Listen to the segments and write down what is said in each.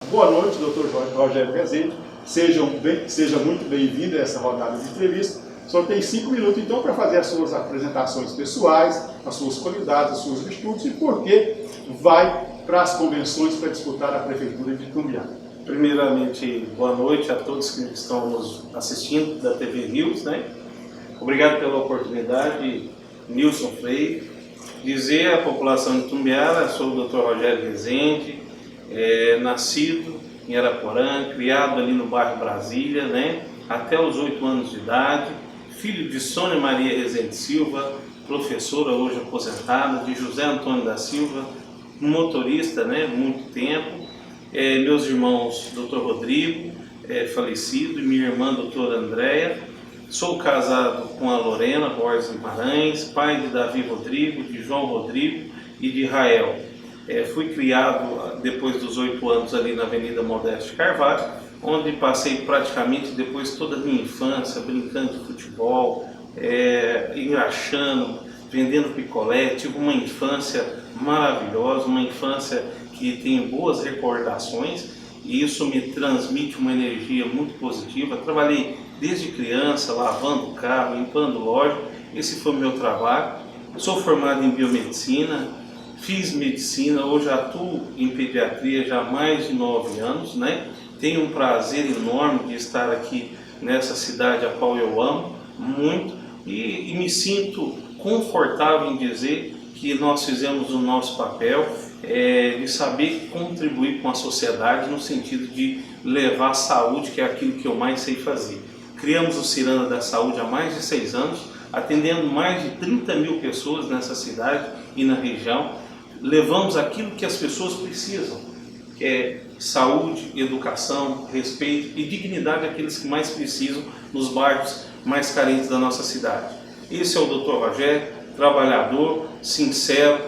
boa noite, doutor Rogério Rezende. Seja muito bem-vindo a essa rodada de entrevista. O senhor tem 5 minutos, então, para fazer as suas apresentações pessoais, as suas qualidades, as suas virtudes e por que vai para as convenções para disputar a Prefeitura de Itumbiara. Primeiramente, boa noite a todos que estão nos assistindo da TV News, né? Obrigado pela oportunidade, Nilson Freire. Dizer à população de Itumbiara, sou o Dr. Rogério Rezende, nascido em Araporã, criado ali no bairro Brasília, né? Até os 8 anos de idade, filho de Sônia Maria Rezende Silva, professora hoje aposentada, de José Antônio da Silva, motorista, né? Muito tempo. Meus irmãos, Dr. Rodrigo, falecido, e minha irmã, doutora Andréia. Sou casado com a Lorena Borges Guimarães, pai de Davi Rodrigo, de João Rodrigo e de Rael. Fui criado depois dos 8 anos ali na Avenida Modesto Carvalho, onde passei praticamente depois toda a minha infância, brincando de futebol, engraxando, vendendo picolé. Tive uma infância maravilhosa, uma infância que tem boas recordações e isso me transmite uma energia muito positiva. Trabalhei desde criança, lavando carro, limpando loja, esse foi o meu trabalho. Sou formado em biomedicina, fiz medicina, hoje atuo em pediatria já há mais de 9 anos, né? Tenho um prazer enorme de estar aqui nessa cidade a qual eu amo muito e me sinto confortável em dizer que nós fizemos o nosso papel de saber contribuir com a sociedade no sentido de levar a saúde, que é aquilo que eu mais sei fazer. Criamos o Ciranda da Saúde há mais de 6 anos, atendendo mais de 30 mil pessoas nessa cidade e na região. Levamos aquilo que as pessoas precisam, que é saúde, educação, respeito e dignidade àqueles que mais precisam nos bairros mais carentes da nossa cidade. Esse é o Dr. Rogério, trabalhador, sincero,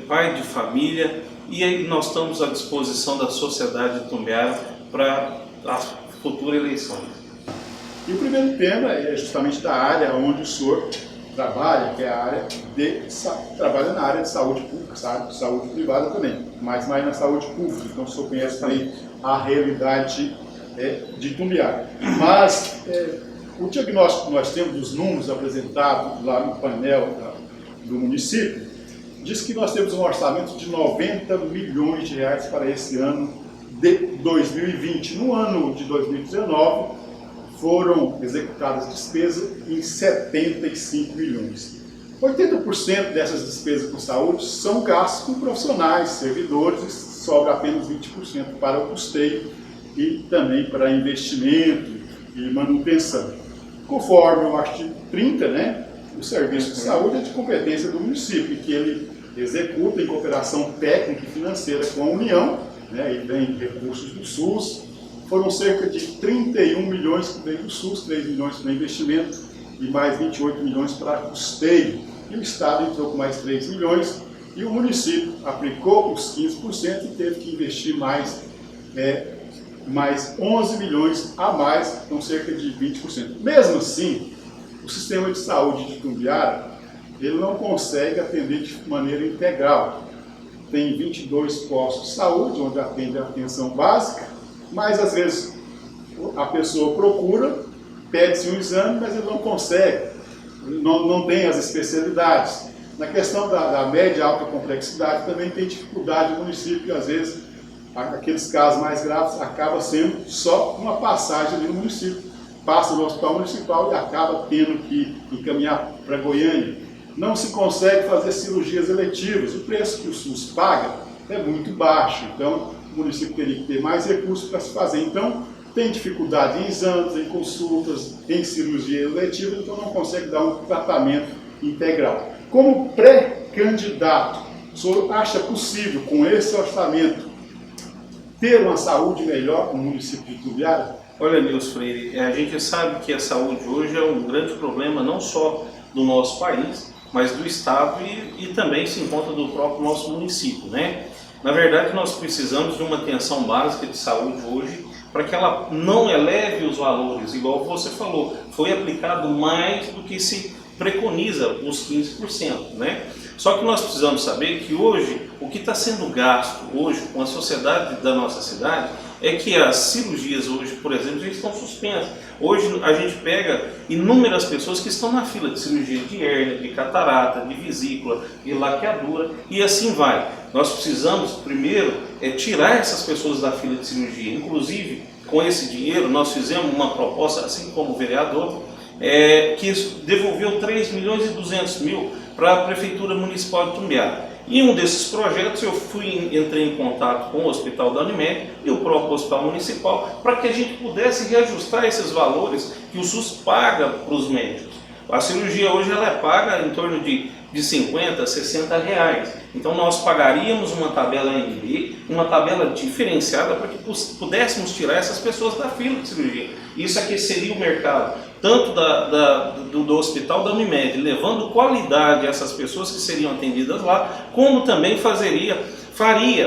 pai de família, e aí nós estamos à disposição da sociedade de Itumbiara para as futuras eleições. E o primeiro tema é justamente da área onde o senhor trabalha, que é a área trabalha na área de saúde pública, saúde privada também, mas mais na saúde pública, então o senhor conhece também a realidade de Itumbiara. Mas o diagnóstico que nós temos dos números apresentados lá no painel do município diz que nós temos um orçamento de 90 milhões de reais para esse ano de 2020. No ano de 2019, foram executadas despesas em 75 milhões. 80% dessas despesas com saúde são gastos com profissionais, servidores, e sobra apenas 20% para o custeio e também para investimento e manutenção. Conforme o artigo 30, né, o serviço de saúde é de competência do município, que ele executa em cooperação técnica e financeira com a União, né, e vem recursos do SUS. Foram cerca de 31 milhões que veio do SUS, 3 milhões para investimento e mais 28 milhões para custeio. E o Estado entrou com mais 3 milhões e o município aplicou os 15% e teve que investir mais 11 milhões a mais, então cerca de 20%. Mesmo assim, o sistema de saúde de Itumbiara, ele não consegue atender de maneira integral. Tem 22 postos de saúde, onde atende a atenção básica, mas às vezes a pessoa procura, pede-se um exame, mas ele não consegue, não tem as especialidades. Na questão da média e alta complexidade também tem dificuldade no município, e às vezes aqueles casos mais graves acaba sendo só uma passagem ali no município, passa no hospital municipal e acaba tendo que encaminhar para Goiânia. Não se consegue fazer cirurgias eletivas, o preço que o SUS paga é muito baixo, então o município teria que ter mais recursos para se fazer. Então, tem dificuldade em exames, em consultas, em cirurgia eletiva, então não consegue dar um tratamento integral. Como pré-candidato, o senhor acha possível, com esse orçamento, ter uma saúde melhor no município de Itumbiara? Olha, Nilson Freire, a gente sabe que a saúde hoje é um grande problema não só do nosso país, mas do Estado e também se encontra do próprio nosso município, né? Na verdade, nós precisamos de uma atenção básica de saúde hoje para que ela não eleve os valores, igual você falou, foi aplicado mais do que se preconiza os 15%, né? Só que nós precisamos saber que hoje, o que está sendo gasto hoje com a sociedade da nossa cidade é que as cirurgias hoje, por exemplo, já estão suspensas. Hoje a gente pega inúmeras pessoas que estão na fila de cirurgia de hérnia, de catarata, de vesícula, de laqueadura e assim vai. Nós precisamos primeiro tirar essas pessoas da fila de cirurgia. Inclusive, com esse dinheiro, nós fizemos uma proposta, assim como o vereador, que devolveu 3 milhões e 200 mil para a Prefeitura Municipal de Itumbiara. E um desses projetos eu entrei em contato com o Hospital da Unimed e o próprio Hospital Municipal para que a gente pudesse reajustar esses valores que o SUS paga para os médicos. A cirurgia hoje ela é paga em torno de 50, 60 reais. Então nós pagaríamos uma tabela NB, uma tabela diferenciada para que pudéssemos tirar essas pessoas da fila de cirurgia. Isso aqueceria o mercado, tanto do Hospital da Unimed, levando qualidade a essas pessoas que seriam atendidas lá, como também faria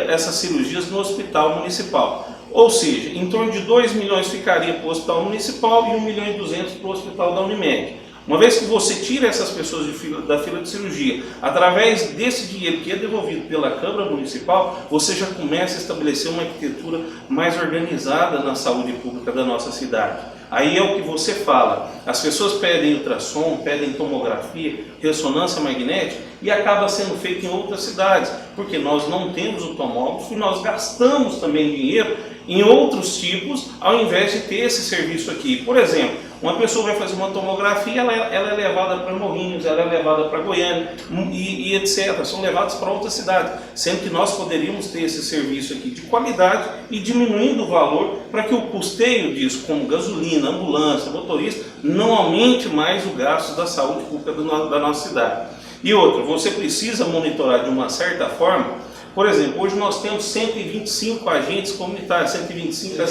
essas cirurgias no Hospital Municipal. Ou seja, em torno de 2 milhões ficaria para o Hospital Municipal e 1 milhão e 200 para o Hospital da Unimed. Uma vez que você tira essas pessoas da fila de cirurgia, através desse dinheiro que é devolvido pela Câmara Municipal, você já começa a estabelecer uma arquitetura mais organizada na saúde pública da nossa cidade. Aí é o que você fala, as pessoas pedem ultrassom, pedem tomografia, ressonância magnética e acaba sendo feito em outras cidades, porque nós não temos o tomógrafo e nós gastamos também dinheiro em outros tipos, ao invés de ter esse serviço aqui. Por exemplo, uma pessoa vai fazer uma tomografia, ela é levada para Morrinhos, ela é levada para Goiânia e etc. São levadas para outras cidades, sendo que nós poderíamos ter esse serviço aqui de qualidade e diminuindo o valor para que o custeio disso, como gasolina, ambulância, motorista, não aumente mais o gasto da saúde pública da nossa cidade. E outra, você precisa monitorar de uma certa forma. Por exemplo, hoje nós temos 125 agentes comunitários, 125 a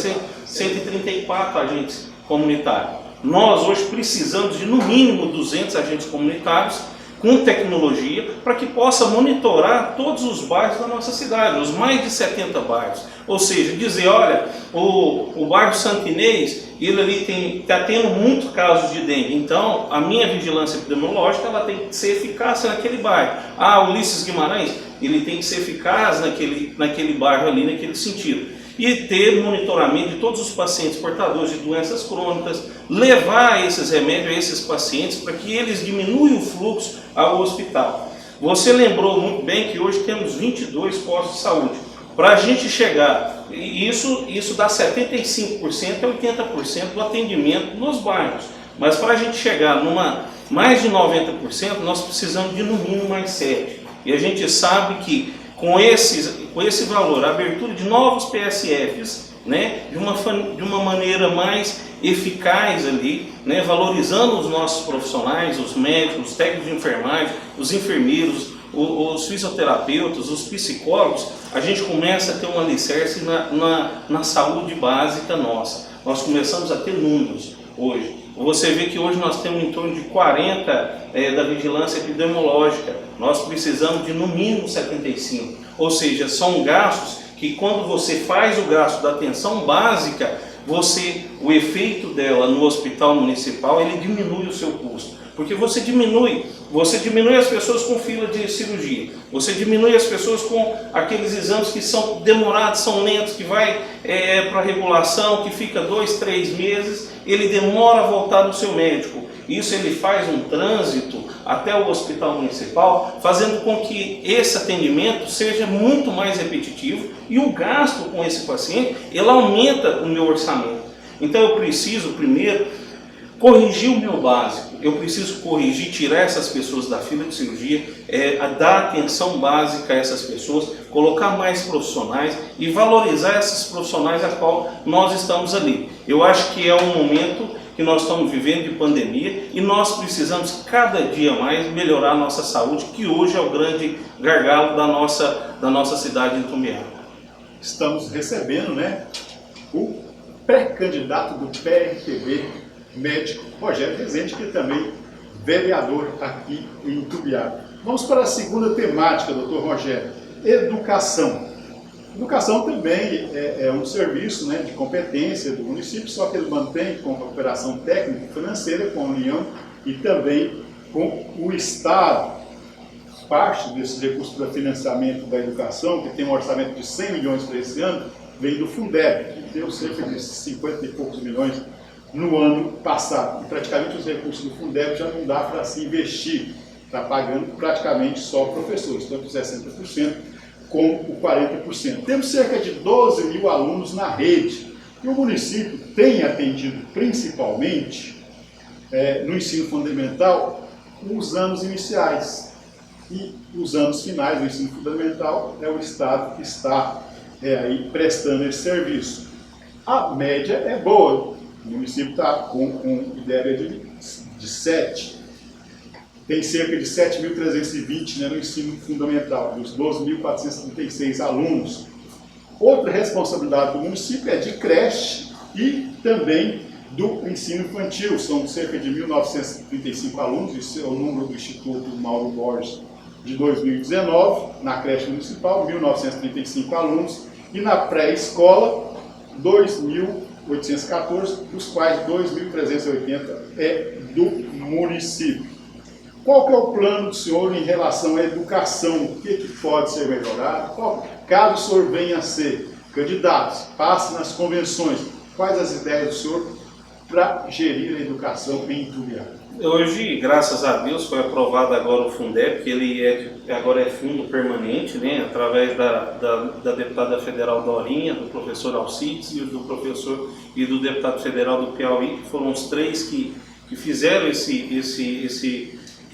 134 agentes comunitários. Nós hoje precisamos de no mínimo 200 agentes comunitários com tecnologia para que possa monitorar todos os bairros da nossa cidade, os mais de 70 bairros. Ou seja, dizer, olha, o bairro Santo Inês, ele ali está tendo muitos casos de dengue, então a minha vigilância epidemiológica ela tem que ser eficaz naquele bairro. Ah, Ulisses Guimarães, ele tem que ser eficaz naquele bairro ali, naquele sentido. E ter monitoramento de todos os pacientes portadores de doenças crônicas, levar esses remédios a esses pacientes para que eles diminuam o fluxo ao hospital. Você lembrou muito bem que hoje temos 22 postos de saúde. Para a gente chegar, isso dá 75% a 80% do atendimento nos bairros. Mas para a gente chegar mais de 90%, nós precisamos de no mínimo mais 7%. E a gente sabe que com esse valor, a abertura de novos PSFs, né, de uma maneira mais eficaz ali, né, valorizando os nossos profissionais, os médicos, os técnicos de enfermagem, os enfermeiros, os fisioterapeutas, os psicólogos, a gente começa a ter um alicerce na saúde básica nossa. Nós começamos a ter números hoje. Você vê que hoje nós temos em torno de 40 da vigilância epidemiológica. Nós precisamos de no mínimo 75. Ou seja, são gastos que quando você faz o gasto da atenção básica, o efeito dela no hospital municipal, ele diminui o seu custo. Porque você diminui as pessoas com fila de cirurgia, você diminui as pessoas com aqueles exames que são demorados, são lentos, que vai para regulação, que fica 2, 3 meses, ele demora a voltar no seu médico. Isso ele faz um trânsito até o hospital municipal, fazendo com que esse atendimento seja muito mais repetitivo e o gasto com esse paciente, ele aumenta o meu orçamento. Então eu preciso primeiro corrigir o meu básico, eu preciso corrigir, tirar essas pessoas da fila de cirurgia, dar atenção básica a essas pessoas, colocar mais profissionais e valorizar esses profissionais a qual nós estamos ali. Eu acho que é um momento que nós estamos vivendo de pandemia e nós precisamos cada dia mais melhorar a nossa saúde, que hoje é o grande gargalo da nossa cidade de Itumbiara. Estamos recebendo, né, o pré-candidato do PRTB, médico Rogério Rezende, que é também vereador aqui em Itumbiara. Vamos para a segunda temática, doutor Rogério, educação. Educação também é um serviço, né, de competência do município, só que ele mantém com cooperação técnica e financeira com a União e também com o Estado. Parte desses recursos para financiamento da educação, que tem um orçamento de 100 milhões para esse ano, vem do Fundeb, que deu cerca de 50 e poucos milhões no ano passado. E praticamente os recursos do Fundeb já não dá para se investir, está pagando praticamente só professores, tanto 60% como o 40%. Temos cerca de 12 mil alunos na rede, e o município tem atendido principalmente no ensino fundamental os anos iniciais, e os anos finais do ensino fundamental é o Estado que está aí prestando esse serviço. A média é boa, o município está com ideia de 7, tem cerca de 7.320 no ensino fundamental, dos 12.436 alunos. Outra responsabilidade do município é de creche e também do ensino infantil, são cerca de 1.935 alunos, esse é o número do Instituto Mauro Borges de 2019, na creche municipal, 1.935 alunos, e na pré-escola, 2.814, dos quais 2.380 é do município. Qual que é o plano do senhor em relação à educação? O que pode ser melhorado? Caso o senhor venha a ser candidato, passe nas convenções, quais as ideias do senhor para gerir a educação em Itubiá? Hoje, graças a Deus, foi aprovado agora o Fundeb, que ele agora é fundo permanente, né, através da deputada federal Dorinha, do professor Alcides e do deputado federal do Piauí, que foram os três que fizeram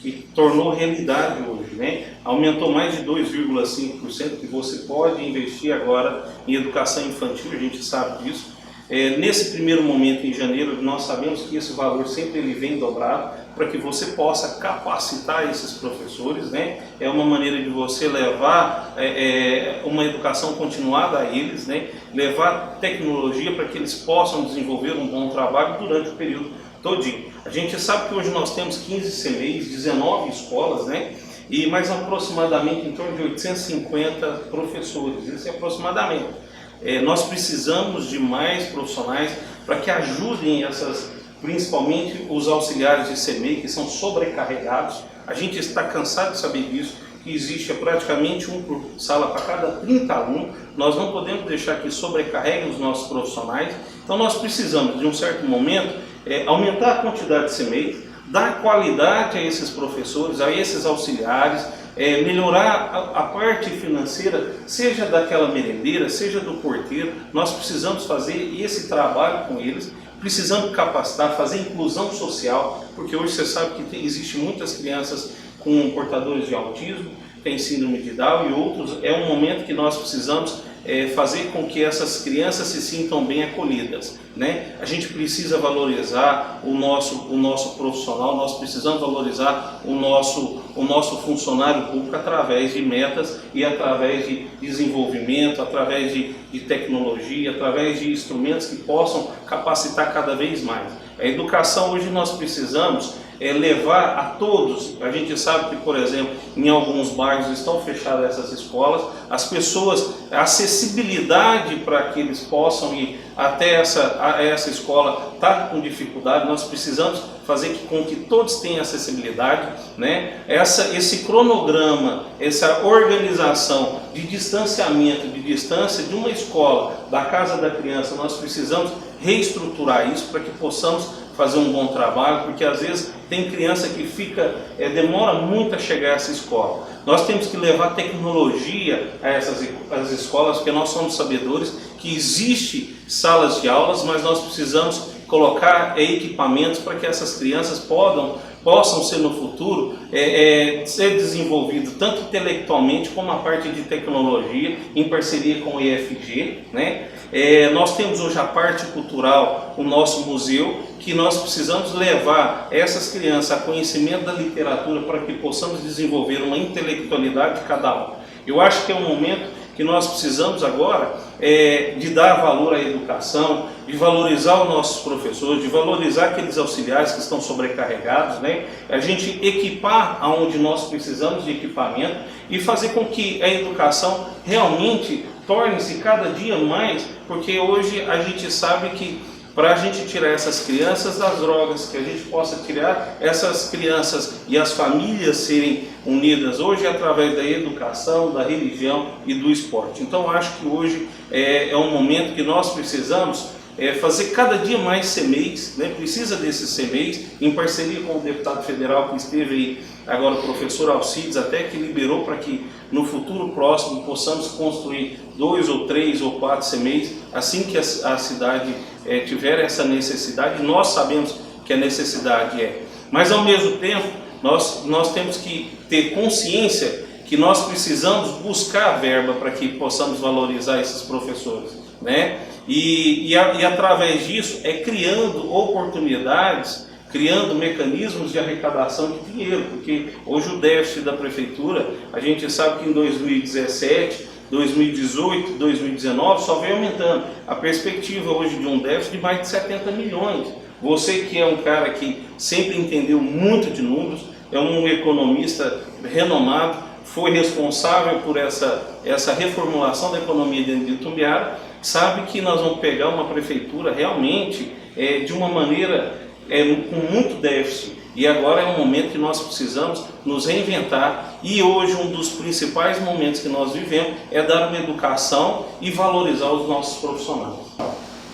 que tornou realidade hoje, né? Aumentou mais de 2,5% que você pode investir agora em educação infantil, a gente sabe disso. Nesse primeiro momento, em janeiro, nós sabemos que esse valor sempre ele vem dobrado para que você possa capacitar esses professores, né? É uma maneira de você levar uma educação continuada a eles, né? Levar tecnologia para que eles possam desenvolver um bom trabalho durante o período todinho. A gente sabe que hoje nós temos 15 CMEs, 19 escolas, né? E mais aproximadamente em torno de 850 professores, isso é aproximadamente. Nós precisamos de mais profissionais para que ajudem principalmente os auxiliares de CMEI que são sobrecarregados. A gente está cansado de saber disso, que existe praticamente um por sala para cada 30 alunos. Nós não podemos deixar que sobrecarreguem os nossos profissionais. Então nós precisamos, de um certo momento, aumentar a quantidade de CMEI, dar qualidade a esses professores, a esses auxiliares, melhorar a parte financeira, seja daquela merendeira, seja do porteiro. Nós precisamos fazer esse trabalho com eles, precisamos capacitar, fazer inclusão social, porque hoje você sabe que existe muitas crianças com portadores de autismo, tem síndrome de Down e outros. É um momento que nós precisamos fazer com que essas crianças se sintam bem acolhidas, né? A gente precisa valorizar o nosso profissional, nós precisamos valorizar o nosso funcionário público através de metas e através de desenvolvimento, através de tecnologia, através de instrumentos que possam capacitar cada vez mais. A educação hoje nós precisamos levar a todos. A gente sabe que, por exemplo, em alguns bairros estão fechadas essas escolas, as pessoas, a acessibilidade para que eles possam ir até essa escola está com dificuldade. Nós precisamos fazer com que todos tenham acessibilidade, né? Esse cronograma, essa organização de distanciamento, de distância de uma escola, da casa da criança, nós precisamos reestruturar isso para que possamos fazer um bom trabalho, porque às vezes tem criança que demora muito a chegar a essa escola. Nós temos que levar tecnologia a essas escolas, porque nós somos sabedores que existe salas de aulas, mas nós precisamos colocar equipamentos para que essas crianças possam ser no futuro ser desenvolvido tanto intelectualmente como a parte de tecnologia em parceria com o IFG, né? Nós temos hoje a parte cultural, o nosso museu, que nós precisamos levar essas crianças a conhecimento da literatura para que possamos desenvolver uma intelectualidade de cada um. Eu acho que é um momento que nós precisamos agora de dar valor à educação, de valorizar os nossos professores, de valorizar aqueles auxiliares que estão sobrecarregados, né? A gente equipar aonde nós precisamos de equipamento e fazer com que a educação realmente torne-se cada dia mais, porque hoje a gente sabe que para a gente tirar essas crianças das drogas, que a gente possa tirar essas crianças e as famílias serem unidas hoje através da educação, da religião e do esporte. Então acho que hoje é um momento que nós precisamos fazer cada dia mais CMEIs, né? Precisa desses CMEIs, em parceria com o deputado federal que esteve aí, agora o professor Alcides, até que liberou para que no futuro próximo possamos construir 2 ou 3 ou 4 CMEIs, assim que a cidade tiver essa necessidade. Nós sabemos que a necessidade mas ao mesmo tempo nós temos que ter consciência que nós precisamos buscar verba para que possamos valorizar esses professores, né? E através disso criando oportunidades, criando mecanismos de arrecadação de dinheiro, porque hoje o déficit da prefeitura, a gente sabe que em 2017, 2018, 2019 só vem aumentando. A perspectiva hoje de um déficit de mais de 70 milhões. Você que é um cara que sempre entendeu muito de números, é um economista renomado, foi responsável por essa reformulação da economia dentro de Itumbiara, sabe que nós vamos pegar uma prefeitura realmente de uma maneira com muito déficit. E agora é um momento que nós precisamos nos reinventar, e hoje um dos principais momentos que nós vivemos é dar uma educação e valorizar os nossos profissionais.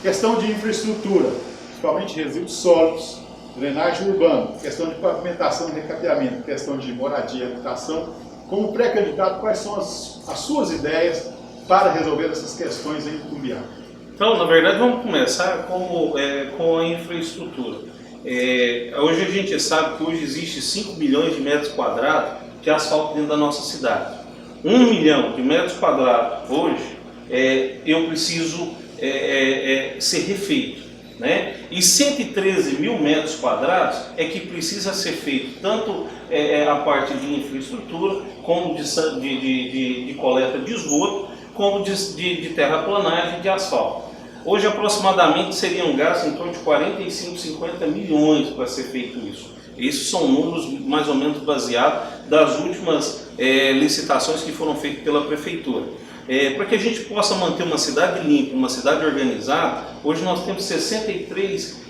Questão de infraestrutura, principalmente resíduos sólidos, drenagem urbana, questão de pavimentação e recapeamento, questão de moradia e habitação. Como pré-candidato, quais são as suas ideias para resolver essas questões em Itumbiara? Então, na verdade, vamos começar com a infraestrutura. Hoje a gente sabe que hoje existe 5 milhões de metros quadrados de asfalto dentro da nossa cidade. 1 milhão de metros quadrados hoje eu preciso ser refeito, né? E 113 mil metros quadrados que precisa ser feito tanto a parte de infraestrutura, como de coleta de esgoto, como de terraplanagem de asfalto. Hoje aproximadamente seriam gastos em torno de 45, 50 milhões para ser feito isso. Esses são números mais ou menos baseados das últimas licitações que foram feitas pela prefeitura. Para que a gente possa manter uma cidade limpa, uma cidade organizada, hoje nós temos 63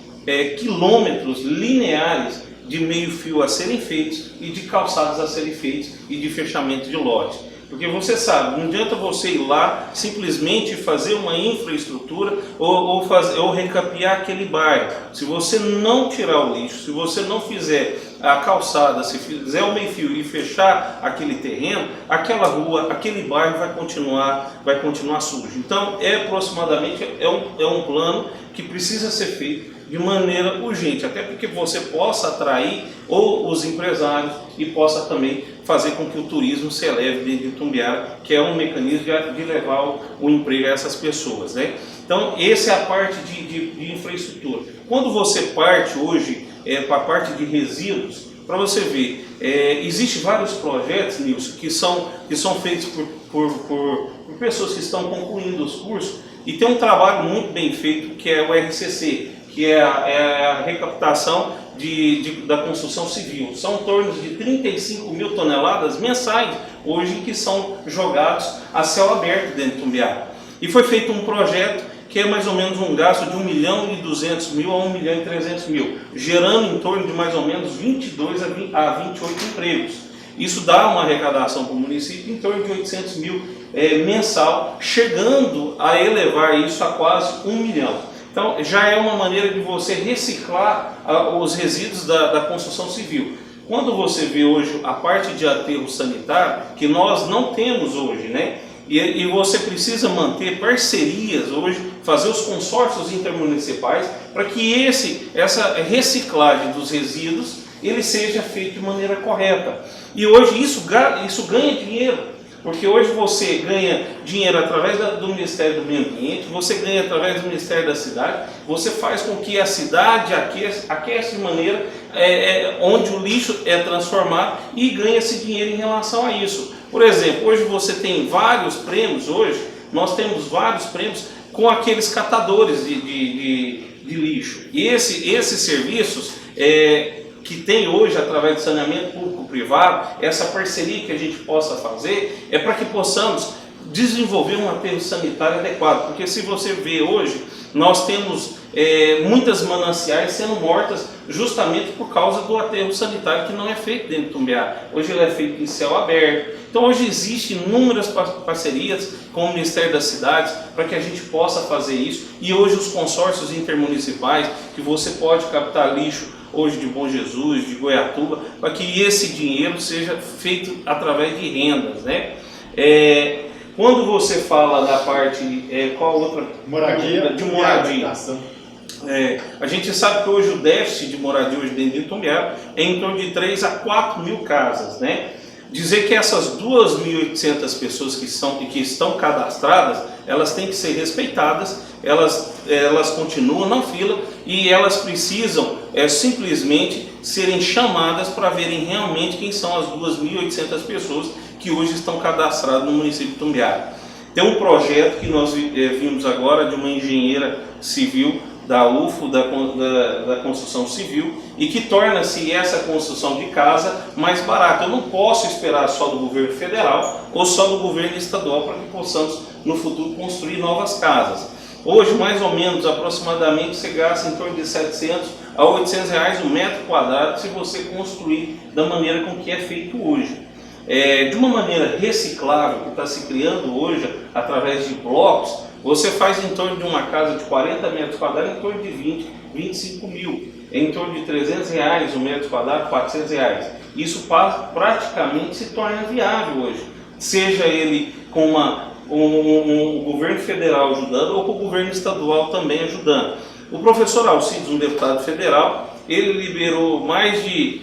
quilômetros lineares de meio-fio a serem feitos e de calçadas a serem feitos e de fechamento de lotes. Porque você sabe, não adianta você ir lá simplesmente fazer uma infraestrutura ou recapear aquele bairro. Se você não tirar o lixo, se você não fizer a calçada, se fizer o meio-fio e fechar aquele terreno, aquela rua, aquele bairro vai continuar sujo. Então, aproximadamente um plano que precisa ser feito de maneira urgente, até porque você possa atrair os empresários e possa também fazer com que o turismo se eleve dentro de Itumbiara, que é um mecanismo de levar o emprego a essas pessoas, né? Então, essa é a parte de infraestrutura. Quando você parte hoje para a parte de resíduos, para você ver, existem vários projetos, Nilson, que são feitos por pessoas que estão concluindo os cursos, e tem um trabalho muito bem feito, que é o RCC, que é a recaptação da construção civil. São em torno de 35 mil toneladas mensais hoje que são jogados a céu aberto dentro de Itumbiara. E foi feito um projeto que é mais ou menos um gasto de 1.200.000 a 1.300.000, gerando em torno de mais ou menos 22 a 28 empregos. Isso dá uma arrecadação para o município em torno de 800 mil mensal, chegando a elevar isso a quase 1 milhão. Então, já é uma maneira de você reciclar os resíduos da construção civil. Quando você vê hoje a parte de aterro sanitário, que nós não temos hoje, né? E você precisa manter parcerias hoje, fazer os consórcios intermunicipais, para que essa reciclagem dos resíduos ele seja feito de maneira correta. E hoje isso ganha dinheiro. Porque hoje você ganha dinheiro através do Ministério do Meio Ambiente, você ganha através do Ministério da Cidade, você faz com que a cidade aqueça de maneira onde o lixo é transformado e ganha-se dinheiro em relação a isso. Por exemplo, hoje você tem vários prêmios, nós temos vários prêmios com aqueles catadores de lixo. E esses serviços que tem hoje através do saneamento público-privado, essa parceria que a gente possa fazer é para que possamos desenvolver um aterro sanitário adequado, porque se você vê hoje, nós temos muitas mananciais sendo mortas justamente por causa do aterro sanitário que não é feito dentro de Itumbiara. Hoje ele é feito em céu aberto. Então hoje existem inúmeras parcerias com o Ministério das Cidades para que a gente possa fazer isso. E hoje os consórcios intermunicipais, que você pode captar lixo hoje de Bom Jesus, de Goiatuba, para que esse dinheiro seja feito através de rendas, né? Quando você fala da parte, qual outra? Moradia. De moradia. A gente sabe que hoje o déficit de moradia hoje dentro de Itumbiara é em torno de 3 a 4 mil casas, né? Dizer que essas 2.800 pessoas que estão cadastradas, elas têm que ser respeitadas, elas continuam na fila e elas precisam simplesmente serem chamadas para verem realmente quem são as 2.800 pessoas que hoje estão cadastradas no município de Itumbiara. Tem um projeto que nós vimos agora de uma engenheira civil da UFO, da construção civil, e que torna-se essa construção de casa mais barata. Eu não posso esperar só do governo federal ou só do governo estadual para que possamos no futuro construir novas casas. Hoje, mais ou menos, aproximadamente, você gasta em torno de 700 a 800 reais um metro quadrado se você construir da maneira com que é feito hoje. De uma maneira reciclável que está se criando hoje através de blocos, você faz em torno de uma casa de 40 metros quadrados em torno de 20, 25 mil, em torno de 300 reais um metro quadrado, 400 reais. Isso praticamente se torna viável hoje, seja ele com um governo federal ajudando ou com o governo estadual também ajudando. O professor Alcides, um deputado federal, ele liberou mais de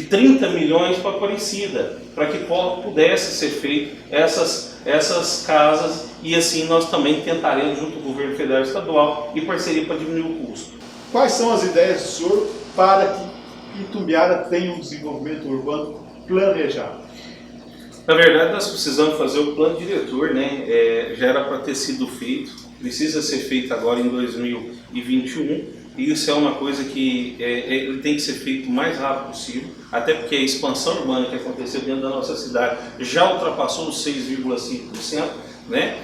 30 milhões para Aparecida, para que pudesse ser feito essas casas, e assim nós também tentaremos, junto ao governo federal e estadual, e parceria para diminuir o custo. Quais são as ideias do senhor para que Itumbiara tenha um desenvolvimento urbano planejado? Na verdade, nós precisamos fazer o plano diretor, né? Já era para ter sido feito, precisa ser feito agora em 2021, e isso é uma coisa que ele tem que ser feito o mais rápido possível, até porque a expansão urbana que aconteceu dentro da nossa cidade já ultrapassou os 6,5%, né?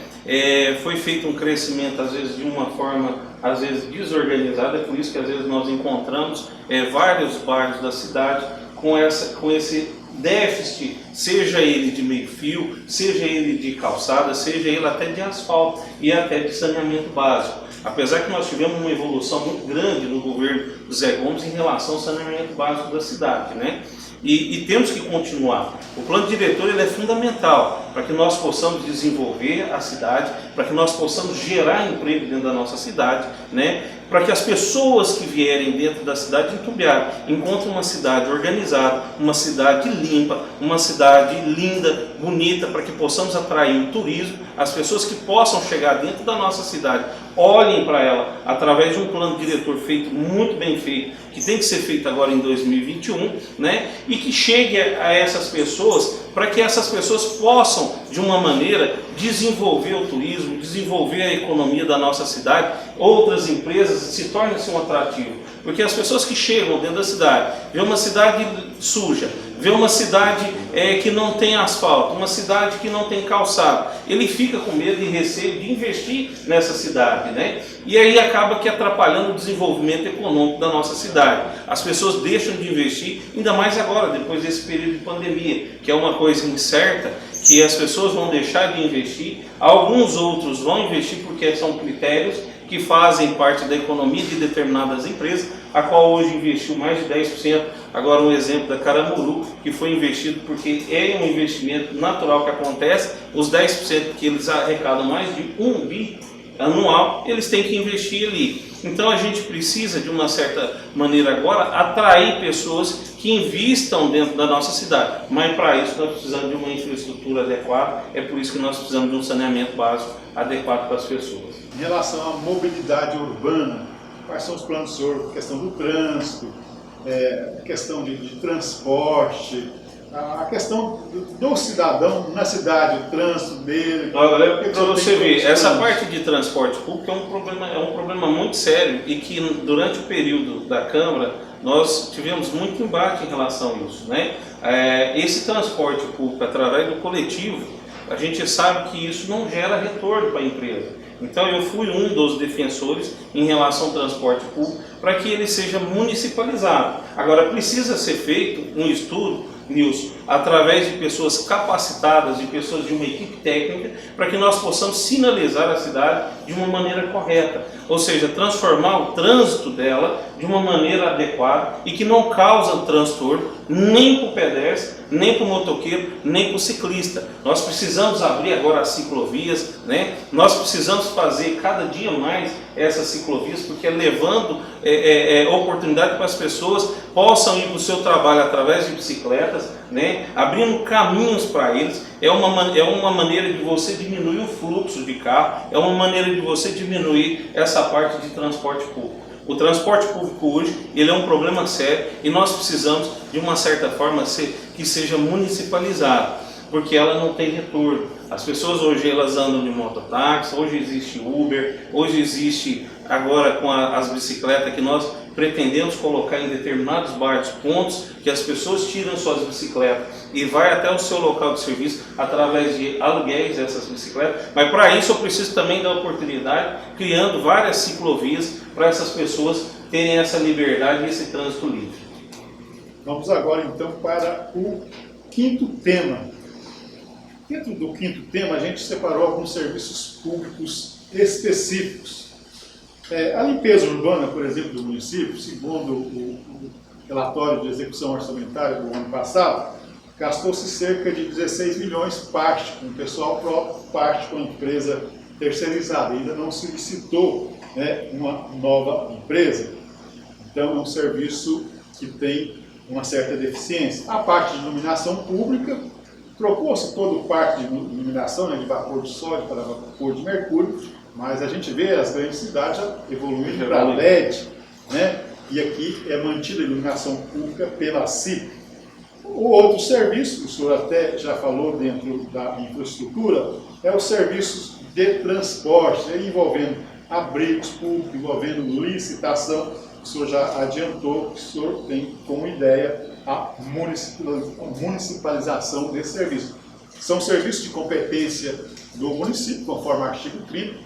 Foi feito um crescimento, às vezes, de uma forma, às vezes, desorganizada, é por isso que, às vezes, nós encontramos vários bairros da cidade com esse déficit, seja ele de meio-fio, seja ele de calçada, seja ele até de asfalto e até de saneamento básico. Apesar que nós tivemos uma evolução muito grande no governo do Zé Gomes em relação ao saneamento básico da cidade, né? E temos que continuar. O plano diretor ele é fundamental para que nós possamos desenvolver a cidade, para que nós possamos gerar emprego dentro da nossa cidade, né? Para que as pessoas que vierem dentro da cidade de Itumbiara encontrem uma cidade organizada, uma cidade limpa, uma cidade linda, bonita, para que possamos atrair o turismo, as pessoas que possam chegar dentro da nossa cidade, olhem para ela através de um plano diretor feito, muito bem feito, que tem que ser feito agora em 2021, né? E que chegue a essas pessoas, para que essas pessoas possam, de uma maneira, desenvolver o turismo, desenvolver a economia da nossa cidade, outras empresas, se tornem-se um atrativo. Porque as pessoas que chegam dentro da cidade, vê uma cidade suja, vê uma cidade que não tem asfalto, uma cidade que não tem calçado, ele fica com medo e receio de investir nessa cidade, né? E aí acaba que atrapalhando o desenvolvimento econômico da nossa cidade. As pessoas deixam de investir, ainda mais agora, depois desse período de pandemia, que é uma coisa incerta, que as pessoas vão deixar de investir, alguns outros vão investir porque são critérios que fazem parte da economia de determinadas empresas, a qual hoje investiu mais de 10%. Agora um exemplo da Caramuru, que foi investido porque é um investimento natural que acontece, os 10% que eles arrecadam mais de 1 bi anual, eles têm que investir ali. Então a gente precisa, de uma certa maneira agora, atrair pessoas que investam dentro da nossa cidade. Mas para isso nós precisamos de uma infraestrutura adequada, é por isso que nós precisamos de um saneamento básico adequado para as pessoas. Em relação à mobilidade urbana, quais são os planos do senhor? Questão do trânsito, questão de transporte, a questão do cidadão na cidade, o trânsito dele. Olha, para você ver, essa parte de transporte público é um problema muito sério e que durante o período da Câmara nós tivemos muito embate em relação a isso, né? Esse transporte público através do coletivo, a gente sabe que isso não gera retorno para a empresa. Então eu fui um dos defensores em relação ao transporte público para que ele seja municipalizado. Agora precisa ser feito um estudo, Nilson, através de pessoas capacitadas, de pessoas de uma equipe técnica, para que nós possamos sinalizar a cidade de uma maneira correta, ou seja, transformar o trânsito dela de uma maneira adequada e que não causa transtorno nem para o pedestre, nem para o motoqueiro, nem para o ciclista. Nós precisamos abrir agora as ciclovias, né? Nós precisamos fazer cada dia mais essas ciclovias, porque é levando oportunidade para as pessoas possam ir para o seu trabalho através de bicicletas, né? Abrindo caminhos para eles. É uma maneira de você diminuir o fluxo de carro, é uma maneira de você diminuir essa parte de transporte público. O transporte público hoje, ele é um problema sério e nós precisamos, de uma certa forma, que seja municipalizado, porque ela não tem retorno. As pessoas hoje elas andam de mototáxi, hoje existe Uber, hoje existe agora com as bicicletas que nós pretendemos colocar em determinados bairros, pontos que as pessoas tiram suas bicicletas e vai até o seu local de serviço através de aluguéis dessas bicicletas. Mas para isso eu preciso também dar oportunidade, criando várias ciclovias para essas pessoas terem essa liberdade e esse trânsito livre. Vamos agora então para o quinto tema. Dentro do quinto tema a gente separou alguns serviços públicos específicos. A limpeza urbana, por exemplo, do município, segundo o relatório de execução orçamentária do ano passado, gastou-se cerca de 16 milhões, parte com o pessoal próprio, parte com a empresa terceirizada. Ainda não se licitou, né, uma nova empresa. Então é um serviço que tem uma certa deficiência. A parte de iluminação pública, trocou-se todo o parque de iluminação, né, de vapor de sódio para vapor de mercúrio, mas a gente vê as grandes cidades já evoluindo para LED, né? E aqui é mantida a iluminação pública pela CIP. O outro serviço, o senhor até já falou dentro da infraestrutura, é os serviços de transporte, envolvendo abrigos públicos, envolvendo licitação. O senhor já adiantou que o senhor tem como ideia a municipalização desse serviço. São serviços de competência do município, conforme o artigo 30,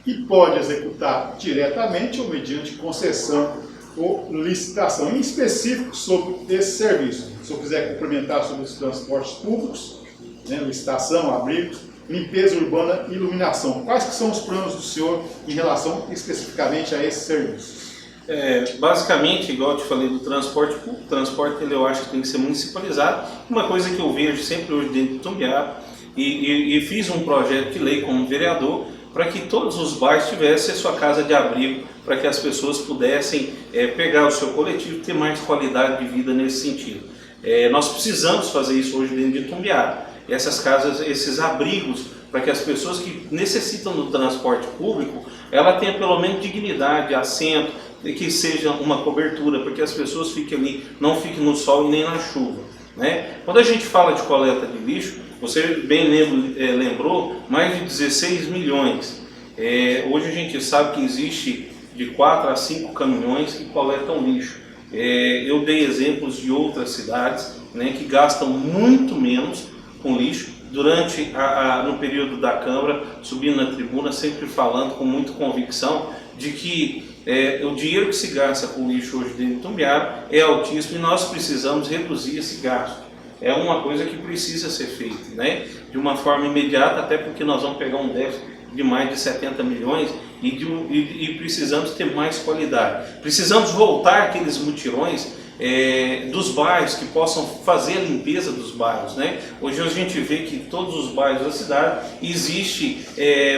e pode executar diretamente ou mediante concessão ou licitação, em específico sobre esse serviço. Se eu quiser complementar sobre os transportes públicos, né, licitação, abrigos, limpeza urbana e iluminação, quais que são os planos do senhor em relação especificamente a esses serviços? Basicamente, igual eu te falei do transporte público, o transporte eu acho que tem que ser municipalizado. Uma coisa que eu vejo sempre hoje dentro de Itumbiara, e fiz um projeto de lei como vereador, para que todos os bairros tivessem a sua casa de abrigo, para que as pessoas pudessem pegar o seu coletivo e ter mais qualidade de vida nesse sentido. Nós precisamos fazer isso hoje dentro de Itumbiara. Essas casas, esses abrigos, para que as pessoas que necessitam do transporte público, ela tenha pelo menos dignidade, assento, e que seja uma cobertura, para que as pessoas fiquem ali, não fiquem no sol e nem na chuva, né? Quando a gente fala de coleta de lixo, você bem lembrou, mais de 16 milhões. Hoje a gente sabe que existe de 4 a 5 caminhões que coletam lixo. Eu dei exemplos de outras cidades, né, que gastam muito menos com lixo. Durante no período da Câmara, subindo na tribuna, sempre falando com muita convicção de que o dinheiro que se gasta com lixo hoje dentro de Itumbiara é altíssimo e nós precisamos reduzir esse gasto. É uma coisa que precisa ser feita, né? De uma forma imediata, até porque nós vamos pegar um déficit de mais de 70 milhões e precisamos ter mais qualidade. Precisamos voltar aqueles mutirões dos bairros que possam fazer a limpeza dos bairros, né? Hoje a gente vê que em todos os bairros da cidade existe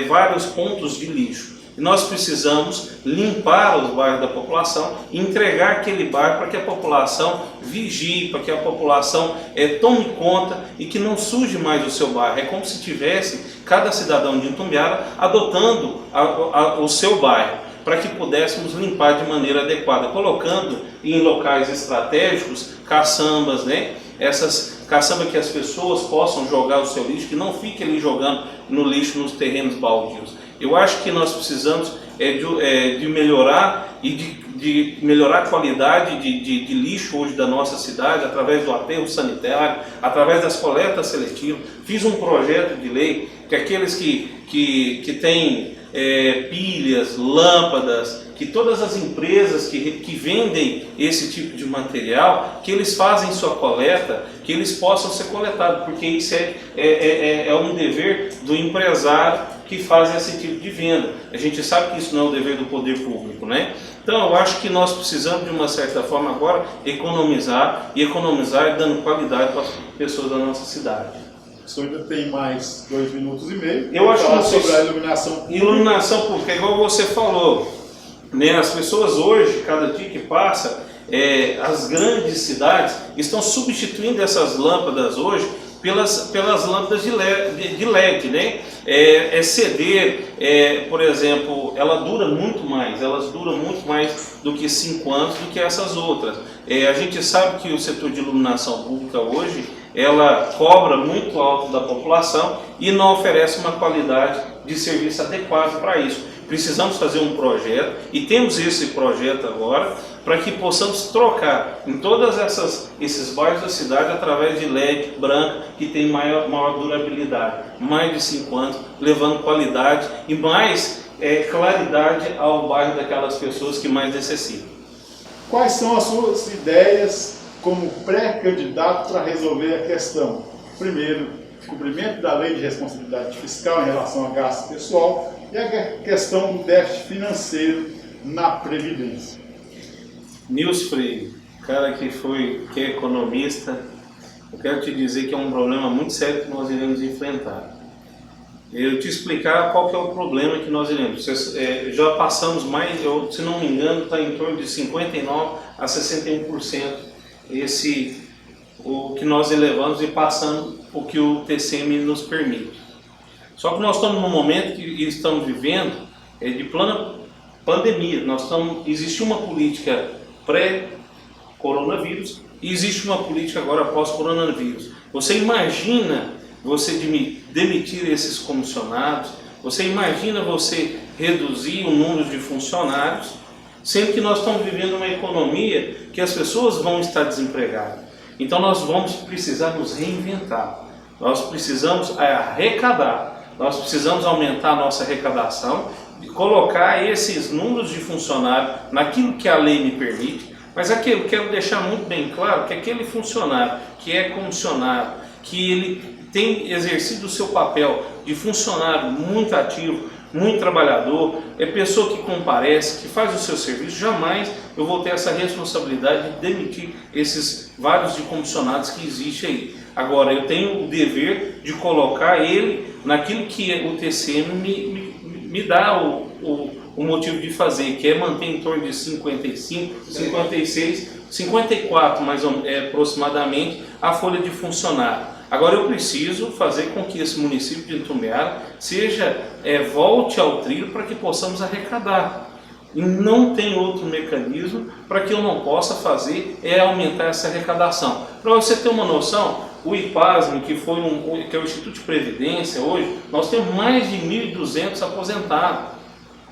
vários pontos de lixo. E nós precisamos limpar os bairros da população, entregar aquele bairro para que a população vigie, para que a população tome conta e que não suje mais o seu bairro. É como se tivesse cada cidadão de Itumbiara adotando o seu bairro, para que pudéssemos limpar de maneira adequada, colocando em locais estratégicos caçambas, né? Essas caçambas que as pessoas possam jogar o seu lixo, que não fique ali jogando no lixo nos terrenos baldios. Eu acho que nós precisamos de melhorar e de melhorar a qualidade de lixo hoje da nossa cidade, através do aterro sanitário, através das coletas seletivas. Fiz um projeto de lei que aqueles que têm pilhas, lâmpadas, que todas as empresas que vendem esse tipo de material, que eles fazem sua coleta, que eles possam ser coletados, porque isso é um dever do empresário que faz esse tipo de venda. A gente sabe que isso não é o dever do poder público, né? Então eu acho que nós precisamos de uma certa forma agora economizar dando qualidade para as pessoas da nossa cidade. O senhor ainda tem mais 2 minutos e meio. Eu acho falar que sobre a iluminação pública. Iluminação pública, igual você falou, né? As pessoas hoje, cada dia que passa, as grandes cidades estão substituindo essas lâmpadas hoje pelas lâmpadas de LED, né? CD, por exemplo, elas duram muito mais do que 5 anos do que essas outras. A gente sabe que o setor de iluminação pública hoje, ela cobra muito alto da população e não oferece uma qualidade de serviço adequada para isso. Precisamos fazer um projeto, e temos esse projeto agora, para que possamos trocar em todas esses bairros da cidade através de LED branca, que tem maior durabilidade, mais de 5 anos, levando qualidade e mais claridade ao bairro daquelas pessoas que mais necessitam. Quais são as suas ideias como pré-candidato para resolver a questão? Primeiro, cumprimento da lei de responsabilidade fiscal em relação a gasto pessoal e a questão do déficit financeiro na Previdência. Nils Freire, cara que é economista, eu quero te dizer que é um problema muito sério que nós iremos enfrentar. Eu te explicar qual que é o problema que nós iremos. Já passamos mais, se não me engano, está em torno de 59% a 61% o que nós elevamos e passando o que o TCM nos permite. Só que nós estamos num momento que estamos vivendo de plena pandemia. Existe uma política pré-coronavírus e existe uma política agora pós-coronavírus. Você imagina você demitir esses comissionados, você imagina você reduzir o número de funcionários, sendo que nós estamos vivendo uma economia que as pessoas vão estar desempregadas. Então nós vamos precisar nos reinventar, nós precisamos arrecadar, nós precisamos aumentar a nossa arrecadação, colocar esses números de funcionários naquilo que a lei me permite, mas quero deixar muito bem claro que aquele funcionário que é comissionado, que ele tem exercido o seu papel de funcionário muito ativo, muito trabalhador, pessoa que comparece, que faz o seu serviço, jamais eu vou ter essa responsabilidade de demitir esses vários de comissionados que existem aí. Agora, eu tenho o dever de colocar ele naquilo que o TCM me dá o motivo de fazer, que é manter em torno de 55, 56, 54 mais ou menos, aproximadamente, a folha de funcionário. Agora eu preciso fazer com que esse município de Itumbiara volte ao trilho para que possamos arrecadar. E não tem outro mecanismo para que eu não possa fazer aumentar essa arrecadação. Para você ter uma noção, o IPASM, que é o Instituto de Previdência, hoje, nós temos mais de 1.200 aposentados.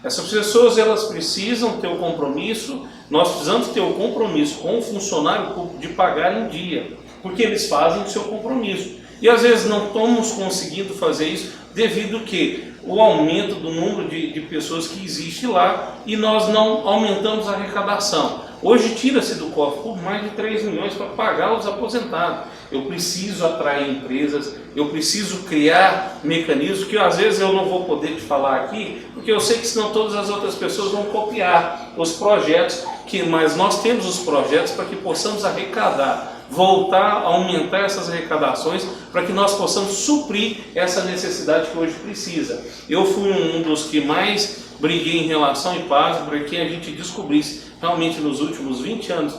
Essas pessoas elas precisam ter o compromisso, nós precisamos ter o compromisso com o funcionário público de pagar em dia, porque eles fazem o seu compromisso. E às vezes não estamos conseguindo fazer isso devido que o aumento do número de pessoas que existe lá e nós não aumentamos a arrecadação. Hoje tira-se do cofre por mais de 3 milhões para pagar os aposentados. Eu preciso atrair empresas, eu preciso criar mecanismos que às vezes eu não vou poder te falar aqui, porque eu sei que senão todas as outras pessoas vão copiar os projetos, mas nós temos os projetos para que possamos arrecadar, voltar a aumentar essas arrecadações para que nós possamos suprir essa necessidade que hoje precisa. Eu fui um dos que mais briguei em relação ao IPASM para que a gente descobrisse realmente nos últimos 20 anos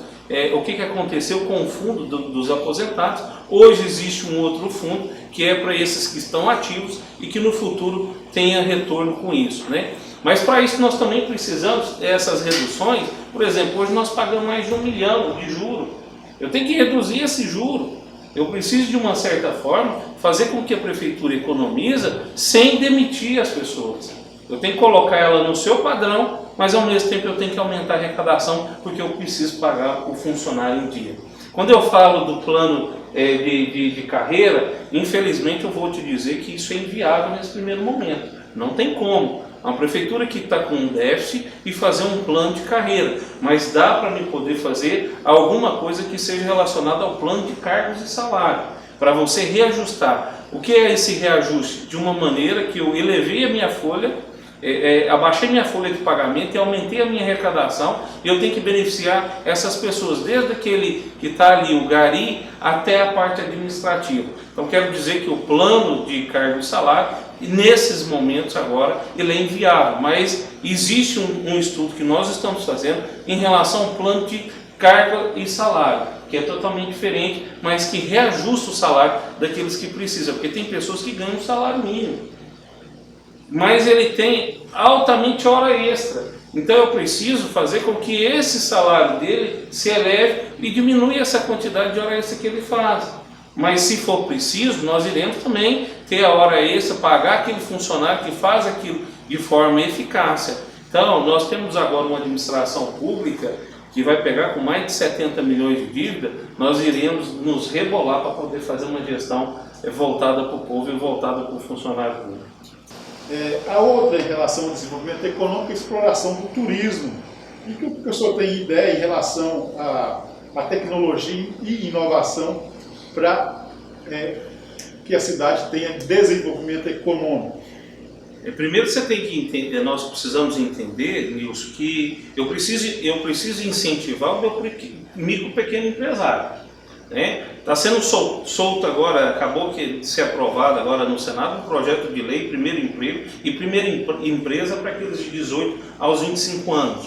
o que aconteceu com o fundo dos aposentados. Hoje existe um outro fundo que é para esses que estão ativos e que no futuro tenha retorno com isso, né? Mas para isso nós também precisamos dessas reduções. Por exemplo, hoje nós pagamos mais de 1 milhão de juros. Eu tenho que reduzir esse juro. Eu preciso de uma certa forma fazer com que a prefeitura economiza sem demitir as pessoas. Eu tenho que colocar ela no seu padrão, mas ao mesmo tempo eu tenho que aumentar a arrecadação porque eu preciso pagar o funcionário em dia. Quando eu falo do plano de carreira, infelizmente eu vou te dizer que isso é inviável nesse primeiro momento. Não tem como. Uma prefeitura que está com um déficit e fazer um plano de carreira, mas dá para me poder fazer alguma coisa que seja relacionada ao plano de cargos e salário, para você reajustar. O que é esse reajuste? De uma maneira que eu elevei a minha folha, abaixei minha folha de pagamento e aumentei a minha arrecadação, e eu tenho que beneficiar essas pessoas, desde aquele que está ali, o gari, até a parte administrativa. Então quero dizer que o plano de cargo e salário, nesses momentos agora, ele é inviável, mas existe um estudo que nós estamos fazendo em relação ao plano de carga e salário, que é totalmente diferente, mas que reajusta o salário daqueles que precisam, porque tem pessoas que ganham um salário mínimo, mas ele tem altamente hora extra. Então eu preciso fazer com que esse salário dele se eleve e diminua essa quantidade de hora extra que ele faz. Mas se for preciso, nós iremos também ter a hora extra, pagar aquele funcionário que faz aquilo de forma eficaz. Então nós temos agora uma administração pública que vai pegar com mais de 70 milhões de dívida, nós iremos nos rebolar para poder fazer uma gestão voltada para o povo e voltada para o funcionário público. A outra em relação ao desenvolvimento econômico é a exploração do turismo. E que o professor tem ideia em relação à tecnologia e inovação para que a cidade tenha desenvolvimento econômico? Primeiro você tem que entender, nós precisamos entender, Nilson, que eu preciso incentivar o meu micro pequeno empresário. Está sendo solto agora, acabou de ser aprovado agora no Senado um projeto de lei, primeiro emprego e primeira empresa para aqueles de 18 aos 25 anos.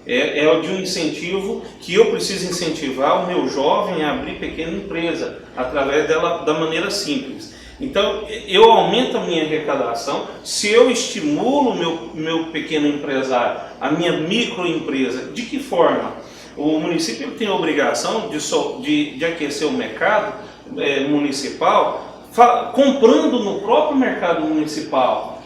É de um incentivo que eu preciso incentivar o meu jovem a abrir pequena empresa, através dela da maneira simples. Então, eu aumento a minha arrecadação se eu estimulo o meu pequeno empresário, a minha microempresa. De que forma? O município tem a obrigação de aquecer o mercado municipal, comprando no próprio mercado municipal.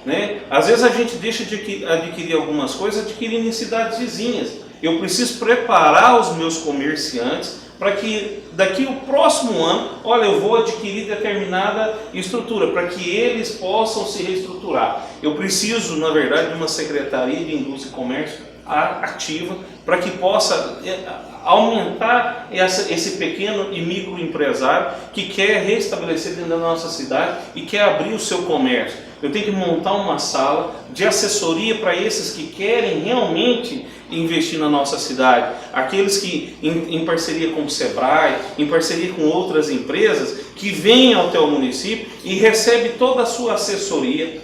Às vezes a gente deixa de adquirir algumas coisas, adquirindo em cidades vizinhas. Eu preciso preparar os meus comerciantes para que daqui o próximo ano, olha, eu vou adquirir determinada estrutura, para que eles possam se reestruturar. Eu preciso, na verdade, de uma Secretaria de Indústria e Comércio ativa, para que possa aumentar esse pequeno e microempresário que quer restabelecer dentro da nossa cidade e quer abrir o seu comércio. Eu tenho que montar uma sala de assessoria para esses que querem realmente investir na nossa cidade, aqueles que em parceria com o Sebrae, em parceria com outras empresas, que vêm até o município e recebem toda a sua assessoria.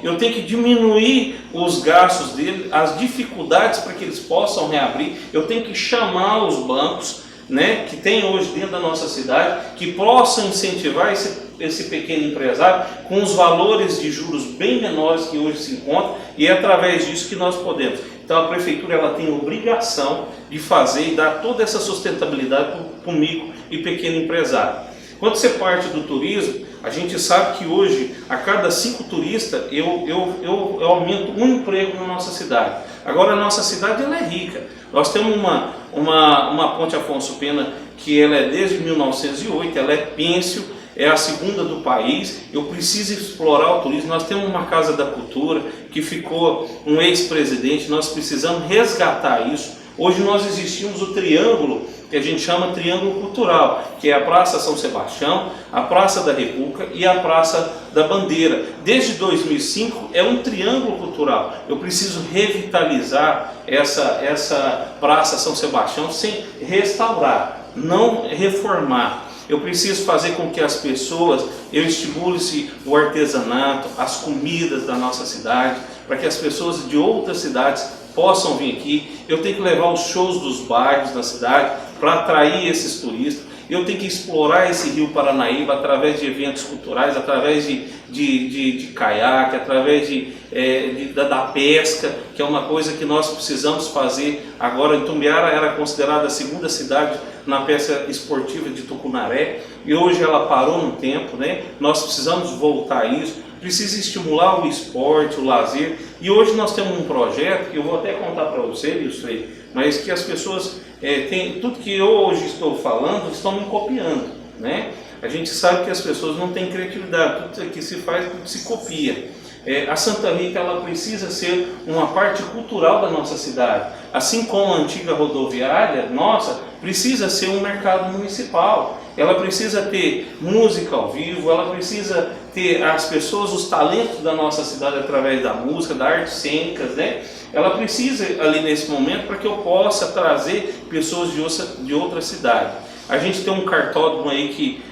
Eu tenho que diminuir os gastos dele, as dificuldades para que eles possam reabrir. Eu tenho que chamar os bancos, que tem hoje dentro da nossa cidade, que possam incentivar esse pequeno empresário com os valores de juros bem menores que hoje se encontram, e é através disso que nós podemos. Então a prefeitura ela tem a obrigação de fazer e dar toda essa sustentabilidade para o micro e pequeno empresário. Quando você parte do turismo, a gente sabe que hoje, a cada 5 turistas, eu aumento um emprego na nossa cidade. Agora a nossa cidade ela é rica. Nós temos uma ponte Afonso Pena que ela é desde 1908, ela é pêncil, é a segunda do país. Eu preciso explorar o turismo. Nós temos uma Casa da Cultura que ficou um ex-presidente, nós precisamos resgatar isso. Hoje nós existimos o triângulo, que a gente chama Triângulo Cultural, que é a Praça São Sebastião, a Praça da República e a Praça da Bandeira. Desde 2005 é um triângulo cultural. Eu preciso revitalizar essa Praça São Sebastião sem restaurar, não reformar. Eu preciso fazer com que as pessoas, eu estimule-se o artesanato, as comidas da nossa cidade, para que as pessoas de outras cidades possam vir aqui. Eu tenho que levar os shows dos bairros da cidade para atrair esses turistas. Eu tenho que explorar esse rio Paranaíba através de eventos culturais, através de caiaque, através da pesca, que é uma coisa que nós precisamos fazer. Agora, Itumbiara era considerada a segunda cidade na pesca esportiva de Tucunaré, e hoje ela parou no tempo. Nós precisamos voltar a isso. Precisa estimular o esporte, o lazer, e hoje nós temos um projeto que eu vou até contar para você, Illustrei, mas que as pessoas tudo que eu hoje estou falando, estão me copiando. A gente sabe que as pessoas não têm criatividade, tudo que se faz, tudo se copia. A Santa Rita ela precisa ser uma parte cultural da nossa cidade, assim como a antiga rodoviária nossa precisa ser um mercado municipal. Ela precisa ter música ao vivo, ela precisa ter as pessoas, os talentos da nossa cidade através da música, das artes cênicas, né? Ela precisa ali nesse momento para que eu possa trazer pessoas de outra cidade. A gente tem um cartódromo aí que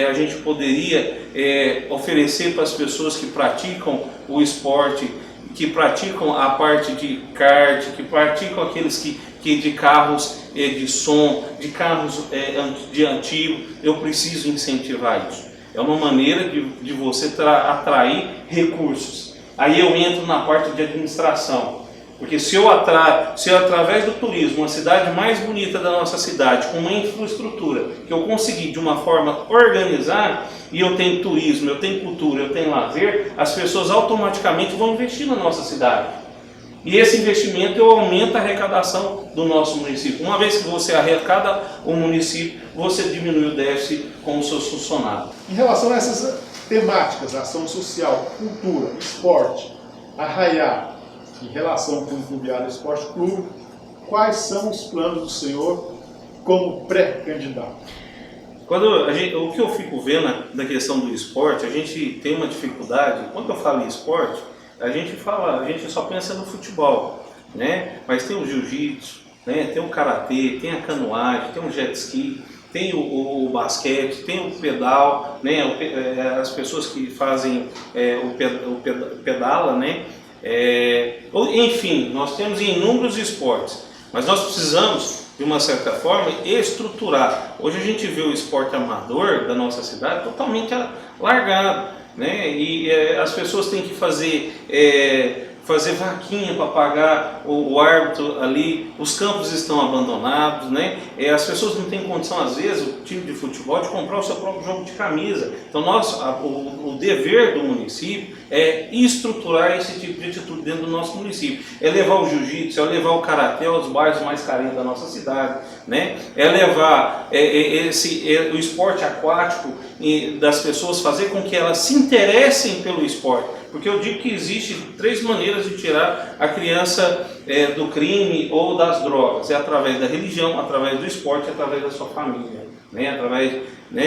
a gente poderia oferecer para as pessoas que praticam o esporte, que praticam a parte de kart, que praticam aqueles que de carros de som, de carros de antigo. Eu preciso incentivar isso. É uma maneira de você atrair recursos. Aí eu entro na parte de administração. Porque se eu através do turismo, uma cidade mais bonita da nossa cidade, com uma infraestrutura, que eu conseguir de uma forma organizar, e eu tenho turismo, eu tenho cultura, eu tenho lazer, as pessoas automaticamente vão investir na nossa cidade. E esse investimento eu aumento a arrecadação do nosso município. Uma vez que você arrecada o município, você diminui o déficit com os seus funcionários. Em relação a essas temáticas, ação social, cultura, esporte, arraiar, em relação com o Itumbiara Esporte Clube, quais são os planos do senhor como pré-candidato? O que eu fico vendo da questão do esporte, a gente tem uma dificuldade. Quando eu falo em esporte, a gente só pensa no futebol, né? Mas tem o jiu-jitsu, né? Tem o karatê, tem a canoagem, tem o jet ski, tem o basquete, tem o pedal, né? As pessoas que fazem o pedala, né? Enfim, nós temos inúmeros esportes, mas nós precisamos, de uma certa forma, estruturar. Hoje a gente vê o esporte amador da nossa cidade totalmente largado, né? E as pessoas têm que fazer vaquinha para pagar o árbitro ali, os campos estão abandonados, né? As pessoas não têm condição, às vezes, o time de futebol, de comprar o seu próprio jogo de camisa. Então, o dever do município é estruturar esse tipo de atitude dentro do nosso município. É levar o jiu-jitsu, é levar o karatê aos bairros mais carentes da nossa cidade, né? É levar o esporte aquático das pessoas, fazer com que elas se interessem pelo esporte. Porque eu digo que existem 3 maneiras de tirar a criança do crime ou das drogas. É através da religião, através do esporte, através da sua família. Né?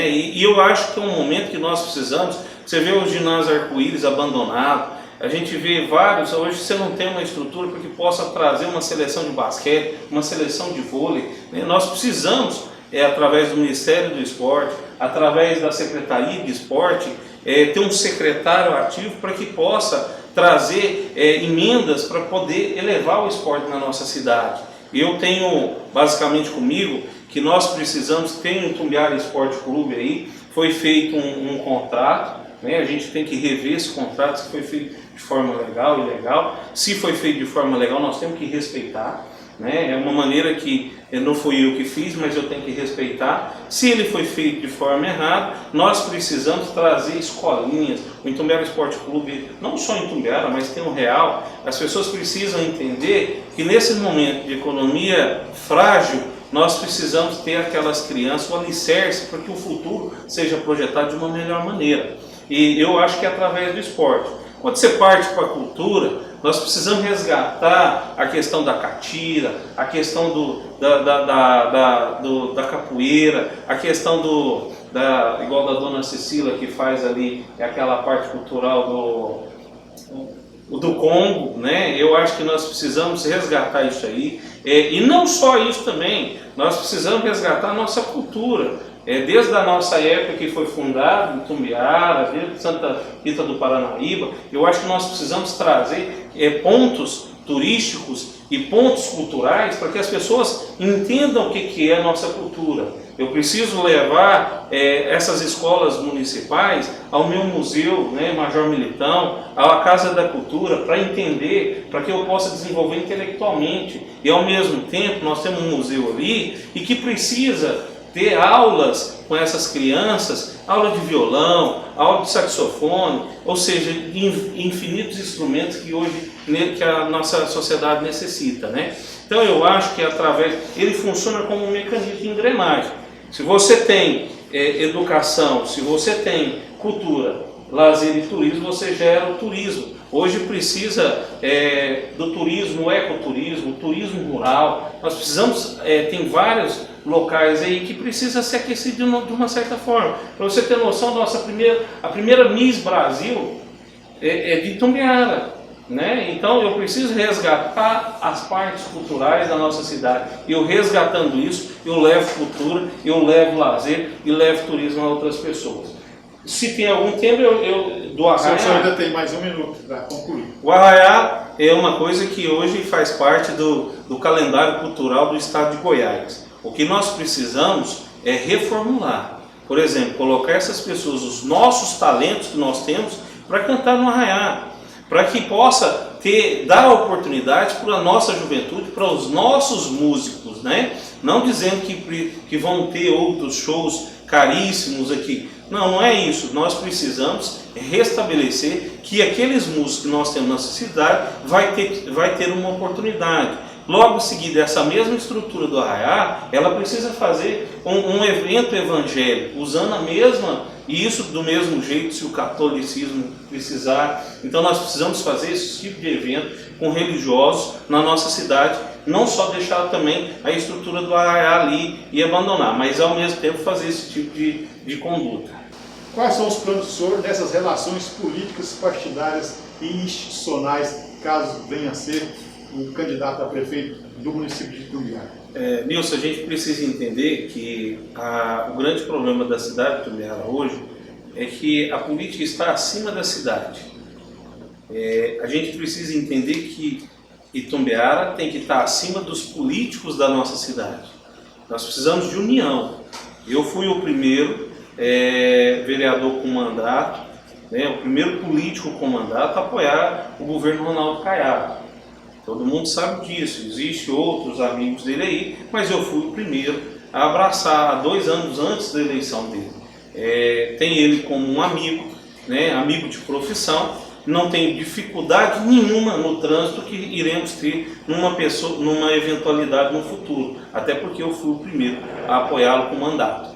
E eu acho que é um momento que nós precisamos. Você vê o ginásio Arco-Íris abandonado, a gente vê vários. Hoje você não tem uma estrutura para que possa trazer uma seleção de basquete, uma seleção de vôlei, né? Nós precisamos, através do Ministério do Esporte, através da Secretaria de Esporte, ter um secretário ativo para que possa trazer emendas para poder elevar o esporte na nossa cidade. Eu tenho basicamente comigo que nós precisamos, tem o Itumbiara Esporte Clube aí, foi feito um contrato, né? A gente tem que rever esse contrato, se foi feito de forma legal e ilegal. Se foi feito de forma legal, nós temos que respeitar, né? É uma maneira que não fui eu que fiz, mas eu tenho que respeitar. Se ele foi feito de forma errada, nós precisamos trazer escolinhas. O Itumbiara Esporte Clube, não só em Itumbiara, mas tem o Real. As pessoas precisam entender que nesse momento de economia frágil, nós precisamos ter aquelas crianças, o alicerce, para que o futuro seja projetado de uma melhor maneira. E eu acho que é através do esporte. Quando você parte para a cultura, nós precisamos resgatar a questão da catira, a questão da capoeira, a questão igual da Dona Cecília, que faz ali aquela parte cultural do Congo, né? Eu acho que nós precisamos resgatar isso aí. E não só isso também, nós precisamos resgatar a nossa cultura. Desde a nossa época que foi fundado, em Itumbiara, desde Santa Rita do Paranaíba, eu acho que nós precisamos trazer pontos turísticos e pontos culturais para que as pessoas entendam o que é a nossa cultura. Eu preciso levar essas escolas municipais ao meu museu, né, Major Militão, à Casa da Cultura, para entender, para que eu possa desenvolver intelectualmente. E ao mesmo tempo nós temos um museu ali e que precisa ter aulas com essas crianças, aula de violão, aula de saxofone, ou seja, infinitos instrumentos que hoje que a nossa sociedade necessita, né? Então eu acho que ele funciona como um mecanismo de engrenagem. Se você tem educação, se você tem cultura lazer e turismo, você gera o turismo. Hoje precisa do turismo, ecoturismo, turismo rural. Nós precisamos, tem vários locais aí que precisa ser aquecido de uma certa forma. Para você ter noção, a primeira Miss Brasil é de Itumbiara, né? Então eu preciso resgatar as partes culturais da nossa cidade. Eu resgatando isso, eu levo cultura, eu levo lazer e levo turismo a outras pessoas. Se tem algum tempo, do Arraiá... O senhor ainda tem mais um minuto para concluir. O Arraiá é uma coisa que hoje faz parte do calendário cultural do estado de Goiás. O que nós precisamos é reformular. Por exemplo, colocar essas pessoas, os nossos talentos que nós temos, para cantar no Arraiá. Para que possa dar oportunidade para a nossa juventude, para os nossos músicos, né? Não dizendo que vão ter outros shows caríssimos aqui. Não, não é isso. Nós precisamos restabelecer que aqueles músicos que nós temos na nossa cidade vai ter uma oportunidade. Logo em seguida, essa mesma estrutura do Arraiá, ela precisa fazer um evento evangélico, usando a mesma, e isso do mesmo jeito se o catolicismo precisar. Então nós precisamos fazer esse tipo de evento com religiosos na nossa cidade, não só deixar também a estrutura do Arraiá ali e abandonar, mas ao mesmo tempo fazer esse tipo de conduta. Quais são os planos do senhor dessas relações políticas, partidárias e institucionais, caso venha a ser o candidato a prefeito do município de Itumbiara? Nilson, a gente precisa entender que o grande problema da cidade de Itumbiara hoje é que a política está acima da cidade. A gente precisa entender que Itumbiara tem que estar acima dos políticos da nossa cidade. Nós precisamos de união. Eu fui o primeiro vereador com mandato, né, o primeiro político com mandato a apoiar o governo Ronaldo Caiado. Todo mundo sabe disso, existem outros amigos dele aí, mas eu fui o primeiro a abraçar, 2 anos antes da eleição dele. Tem ele como um amigo, né, amigo de profissão, não tenho dificuldade nenhuma no trânsito que iremos ter numa eventualidade no futuro, até porque eu fui o primeiro a apoiá-lo com mandato.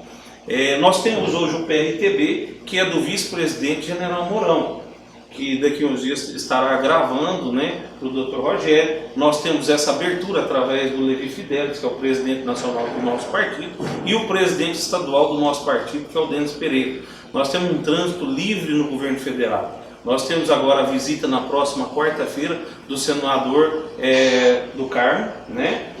Nós temos hoje o PRTB, que é do vice-presidente General Mourão, que daqui a uns dias estará gravando, né, para o Dr. Rogério. Nós temos essa abertura através do Levi Fidelis, que é o presidente nacional do nosso partido, e o presidente estadual do nosso partido, que é o Denis Pereira. Nós temos um trânsito livre no governo federal. Nós temos agora a visita na próxima quarta-feira do senador do Carmo, né,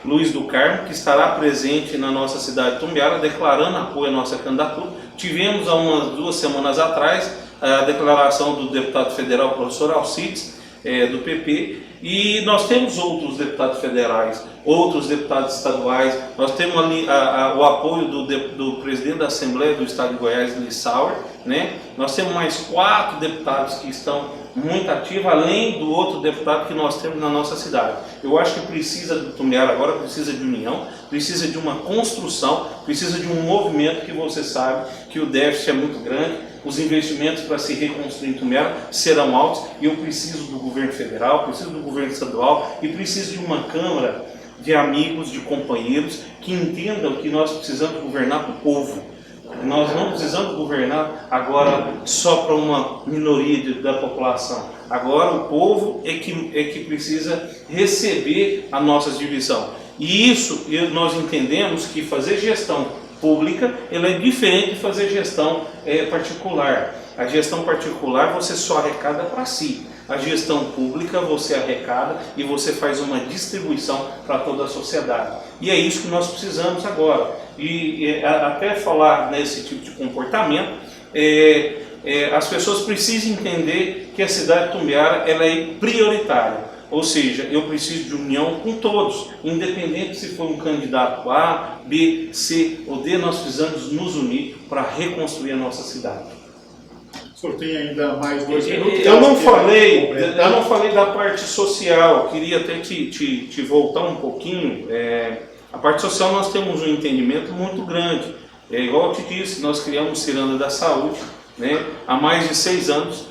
Luiz do Carmo, que estará presente na nossa cidade de Itumbiara, declarando apoio à nossa candidatura. Tivemos há umas 2 semanas atrás a declaração do deputado federal, professor Alcides, do PP, e nós temos outros deputados federais, outros deputados estaduais. Nós temos ali o apoio do presidente da Assembleia do Estado de Goiás, Lissauer, né? Nós temos mais 4 deputados que estão muito ativos, além do outro deputado que nós temos na nossa cidade. Eu acho que precisa de Itumbiara agora, precisa de união, precisa de uma construção, precisa de um movimento, que você sabe que o déficit é muito grande, os investimentos para se reconstruir em Itumbiara serão altos, e eu preciso do governo federal, preciso do governo estadual e preciso de uma Câmara de amigos, de companheiros que entendam que nós precisamos governar para o povo. Nós não precisamos governar agora só para uma minoria da população. Agora o povo é que precisa receber a nossa divisão. E isso nós entendemos que fazer gestão pública ela é diferente de fazer gestão particular. A gestão particular você só arrecada para si. A gestão pública você arrecada e você faz uma distribuição para toda a sociedade. E é isso que nós precisamos agora. E até falar nesse tipo de comportamento, as pessoas precisam entender que a cidade de Itumbiara ela é prioritária. Ou seja, eu preciso de união com todos, independente se for um candidato A, B, C ou D, nós precisamos nos unir para reconstruir a nossa cidade. O senhor tem ainda mais 2 minutos. Eu não falei da parte social, queria até te voltar um pouquinho. A parte social nós temos um entendimento muito grande. Igual eu te disse, nós criamos o Ciranda da Saúde, né, há mais de 6 anos.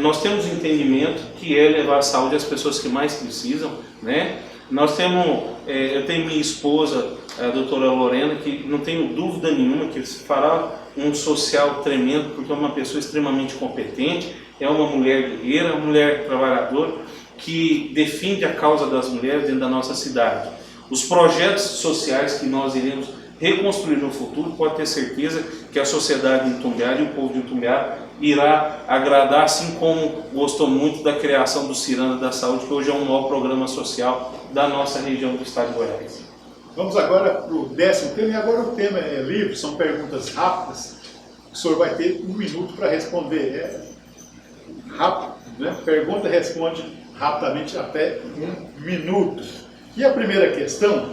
Nós temos um entendimento que é levar a saúde às pessoas que mais precisam, né? Nós temos, eu tenho minha esposa, a doutora Lorena, que não tenho dúvida nenhuma que fará um social tremendo, porque é uma pessoa extremamente competente, é uma mulher guerreira, uma mulher trabalhadora, que defende a causa das mulheres dentro da nossa cidade. Os projetos sociais que nós iremos reconstruir no futuro, pode ter certeza que a sociedade de Itumbiara e o povo de Itumbiara irá agradar, assim como gostou muito da criação do Ciranda da Saúde, que hoje é um novo programa social da nossa região do estado de Goiás. Vamos agora para o 10º tema, e agora o tema é livre, são perguntas rápidas. O senhor vai ter 1 minuto para responder. É rápido, né? Pergunta e responde rapidamente até 1 minuto. E a primeira questão,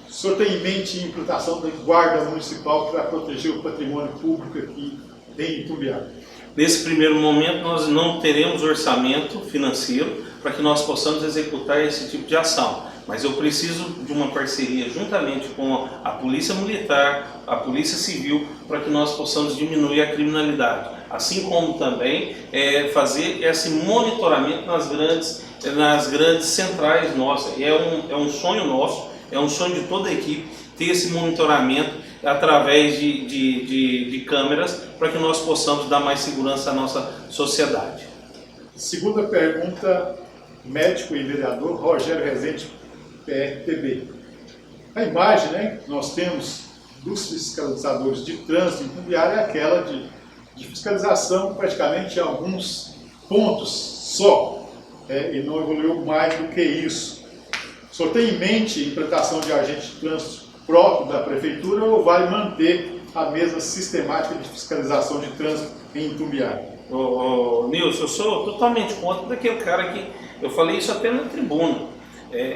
o senhor tem em mente a implantação da guarda municipal para proteger o patrimônio público aqui em Itumbiara? Nesse primeiro momento, nós não teremos orçamento financeiro para que nós possamos executar esse tipo de ação. Mas eu preciso de uma parceria juntamente com a Polícia Militar, a Polícia Civil, para que nós possamos diminuir a criminalidade. Assim como também fazer esse monitoramento nas grandes centrais nossas. É um sonho nosso, é um sonho de toda a equipe ter esse monitoramento através de câmeras para que nós possamos dar mais segurança à nossa sociedade. Segunda pergunta, médico e vereador Rogério Rezende, PRTB. A imagem, né, que nós temos dos fiscalizadores de trânsito em Itumbiara é aquela de fiscalização praticamente em alguns pontos só, e não evoluiu mais do que isso. O senhor tem em mente a implantação de agente de trânsito próprio da prefeitura ou vai manter a mesma sistemática de fiscalização de trânsito em Itumbiara? Nilson, eu sou totalmente contra daquele cara que, eu falei isso até na tribuna,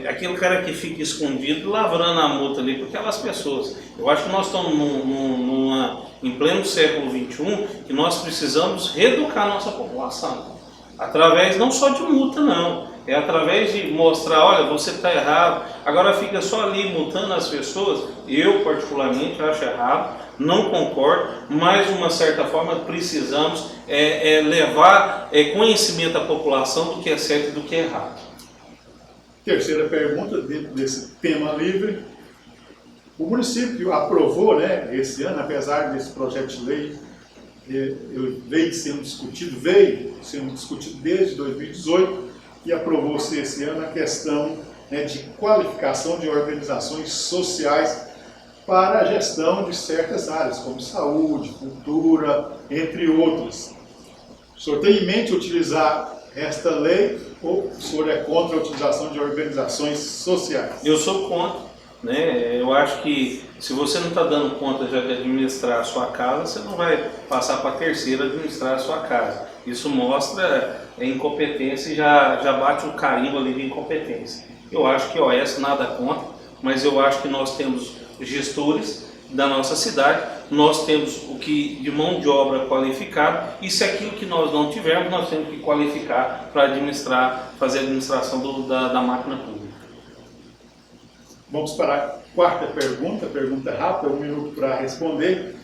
aquele cara que fica escondido lavrando a multa ali por aquelas pessoas. Eu acho que nós estamos em pleno século XXI, que nós precisamos reeducar a nossa população, através não só de multa não, é através de mostrar, olha, você está errado. Agora fica só ali multando as pessoas. Eu particularmente acho errado, não concordo, mas de uma certa forma precisamos levar conhecimento à população do que é certo e do que é errado. Terceira pergunta, dentro desse tema livre. O município aprovou, né, esse ano, apesar desse projeto de lei, ele veio sendo discutido desde 2018 e aprovou-se esse ano a questão, né, de qualificação de organizações sociais para a gestão de certas áreas, como saúde, cultura, entre outras. O senhor tem em mente utilizar esta lei ou o senhor é contra a utilização de organizações sociais? Eu sou contra, né? Eu acho que se você não está dando conta já de administrar a sua casa, você não vai passar para a terceira administrar a sua casa. Isso mostra incompetência e já bate um carimbo ali de incompetência. Eu acho que a OS nada contra, mas eu acho que nós temos gestores da nossa cidade, nós temos o que de mão de obra qualificada, e se aquilo que nós não tivermos, nós temos que qualificar para fazer a administração da máquina pública. Vamos para a quarta pergunta rápida, 1 minuto para responder.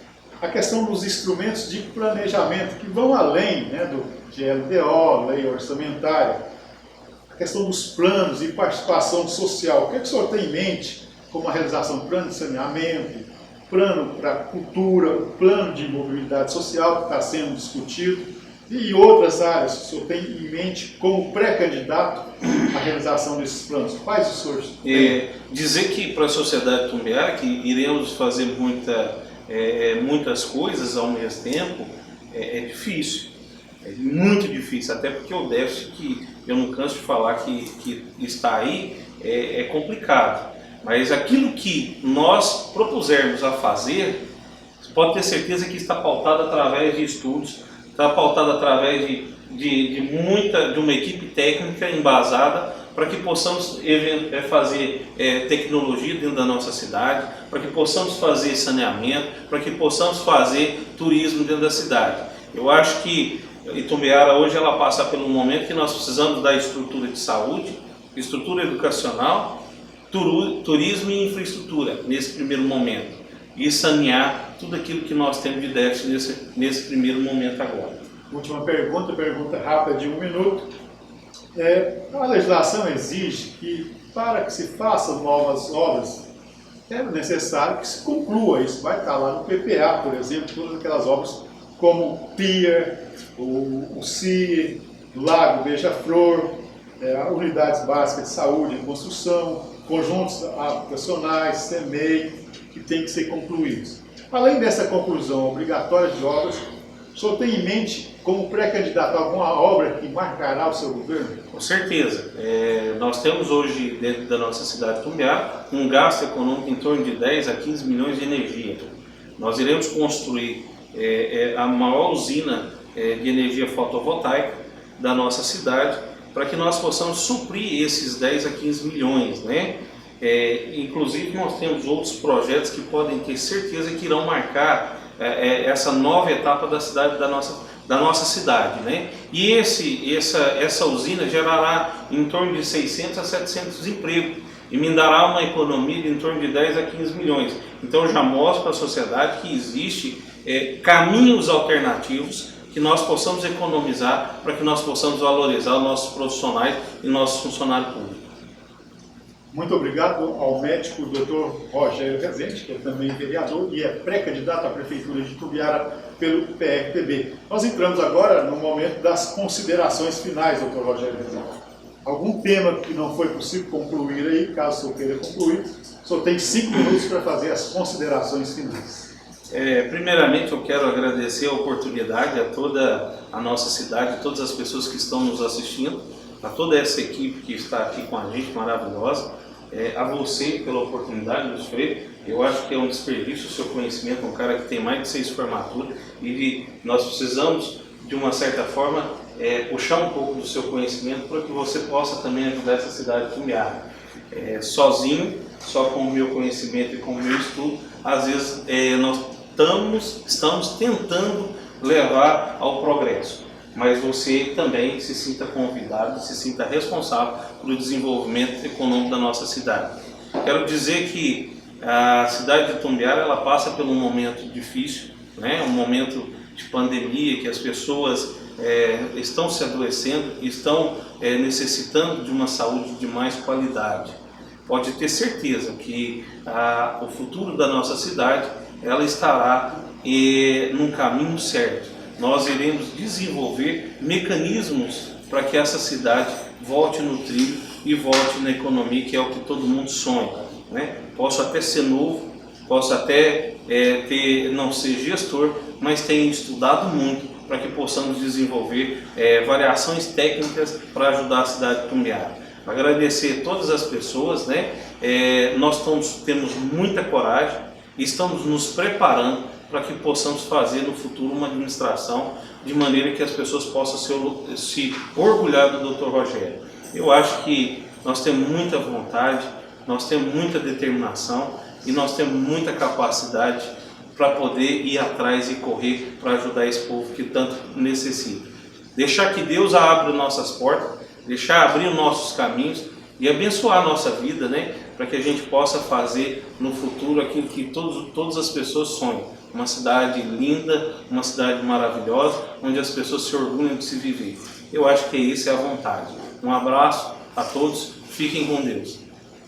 A questão dos instrumentos de planejamento, que vão além, né, do GLDO, lei orçamentária, a questão dos planos e participação social. O que o senhor tem em mente como a realização do plano de saneamento, plano para cultura, o plano de mobilidade social que está sendo discutido e outras áreas que o senhor tem em mente como pré-candidato à realização desses planos? Quais os senhores têm? Dizer que para a sociedade de Itumbiara que iremos fazer muitas coisas ao mesmo tempo é difícil, é muito difícil, até porque o déficit, que eu não canso de falar que está aí, é complicado. Mas aquilo que nós propusermos a fazer, você pode ter certeza que está pautado através de estudos, está pautado através de uma equipe técnica embasada para que possamos fazer tecnologia dentro da nossa cidade, para que possamos fazer saneamento, para que possamos fazer turismo dentro da cidade. Eu acho que Itumbiara hoje ela passa pelo momento que nós precisamos da estrutura de saúde, estrutura educacional, turismo e infraestrutura nesse primeiro momento, e sanear tudo aquilo que nós temos de déficit nesse primeiro momento agora. Última pergunta rápida de 1 minuto. A legislação exige que, para que se façam novas obras é necessário que se conclua. Isso vai estar lá no PPA, por exemplo, todas aquelas obras como Pier, o CIE, Lago Beija-Flor, unidades básicas de saúde e construção, conjuntos habitacionais, CEMEI, que tem que ser concluídos. Além dessa conclusão obrigatória de obras, o senhor tem em mente, como pré-candidato, alguma obra que marcará o seu governo? Com certeza. Nós temos hoje, dentro da nossa cidade de Tumbiara, um gasto econômico em torno de 10 a 15 milhões de energia. Nós iremos construir a maior usina de energia fotovoltaica da nossa cidade, para que nós possamos suprir esses 10 a 15 milhões, né? Inclusive nós temos outros projetos que podem ter certeza que irão marcar essa nova etapa da cidade, da nossa cidade, né? E essa usina gerará em torno de 600 a 700 empregos e me dará uma economia de em torno de 10 a 15 milhões. Então eu já mostro para a sociedade que existe caminhos alternativos que nós possamos economizar para que nós possamos valorizar os nossos profissionais e nossos funcionários públicos. Muito obrigado ao médico Dr. Rogério Rezende, que é também vereador e é pré-candidato à Prefeitura de Tumbiara pelo PRTB. Nós entramos agora no momento das considerações finais, Dr. Rogério Rezende. Algum tema que não foi possível concluir aí, caso o senhor queira concluir, o senhor tem 5 minutos para fazer as considerações finais. Primeiramente eu quero agradecer a oportunidade a toda a nossa cidade, a todas as pessoas que estão nos assistindo, a toda essa equipe que está aqui com a gente, maravilhosa, a você pela oportunidade, Luiz Freire. Eu acho que é um desperdício o seu conhecimento, um cara que tem mais de 6 formaturas, e nós precisamos, de uma certa forma, puxar um pouco do seu conhecimento para que você possa também ajudar essa cidade de Tumbiara. Sozinho, só com o meu conhecimento e com o meu estudo, às vezes nós estamos tentando levar ao progresso, mas você também se sinta convidado, se sinta responsável pelo desenvolvimento econômico da nossa cidade. Quero dizer que a cidade de Tumbiara ela passa por um momento difícil, né? Um momento de pandemia, que as pessoas estão se adoecendo, estão necessitando de uma saúde de mais qualidade. Pode ter certeza que o futuro da nossa cidade ela estará num caminho certo. Nós iremos desenvolver mecanismos para que essa cidade volte no trilho e volte na economia, que é o que todo mundo sonha, né? Posso até ser novo, posso até não ser gestor, mas tenho estudado muito para que possamos desenvolver variações técnicas para ajudar a cidade de Tumbiara. Agradecer a todas as pessoas, né? Nós temos muita coragem e estamos nos preparando para que possamos fazer no futuro uma administração de maneira que as pessoas possam se orgulhar do Dr. Rogério. Eu acho que nós temos muita vontade, nós temos muita determinação e nós temos muita capacidade para poder ir atrás e correr para ajudar esse povo que tanto necessita. Deixar que Deus abra nossas portas, deixar abrir os nossos caminhos e abençoar a nossa vida, né? Para que a gente possa fazer no futuro aquilo que todas as pessoas sonham. Uma cidade linda, uma cidade maravilhosa, onde as pessoas se orgulham de se viver. Eu acho que essa é a vontade. Um abraço a todos, fiquem com Deus.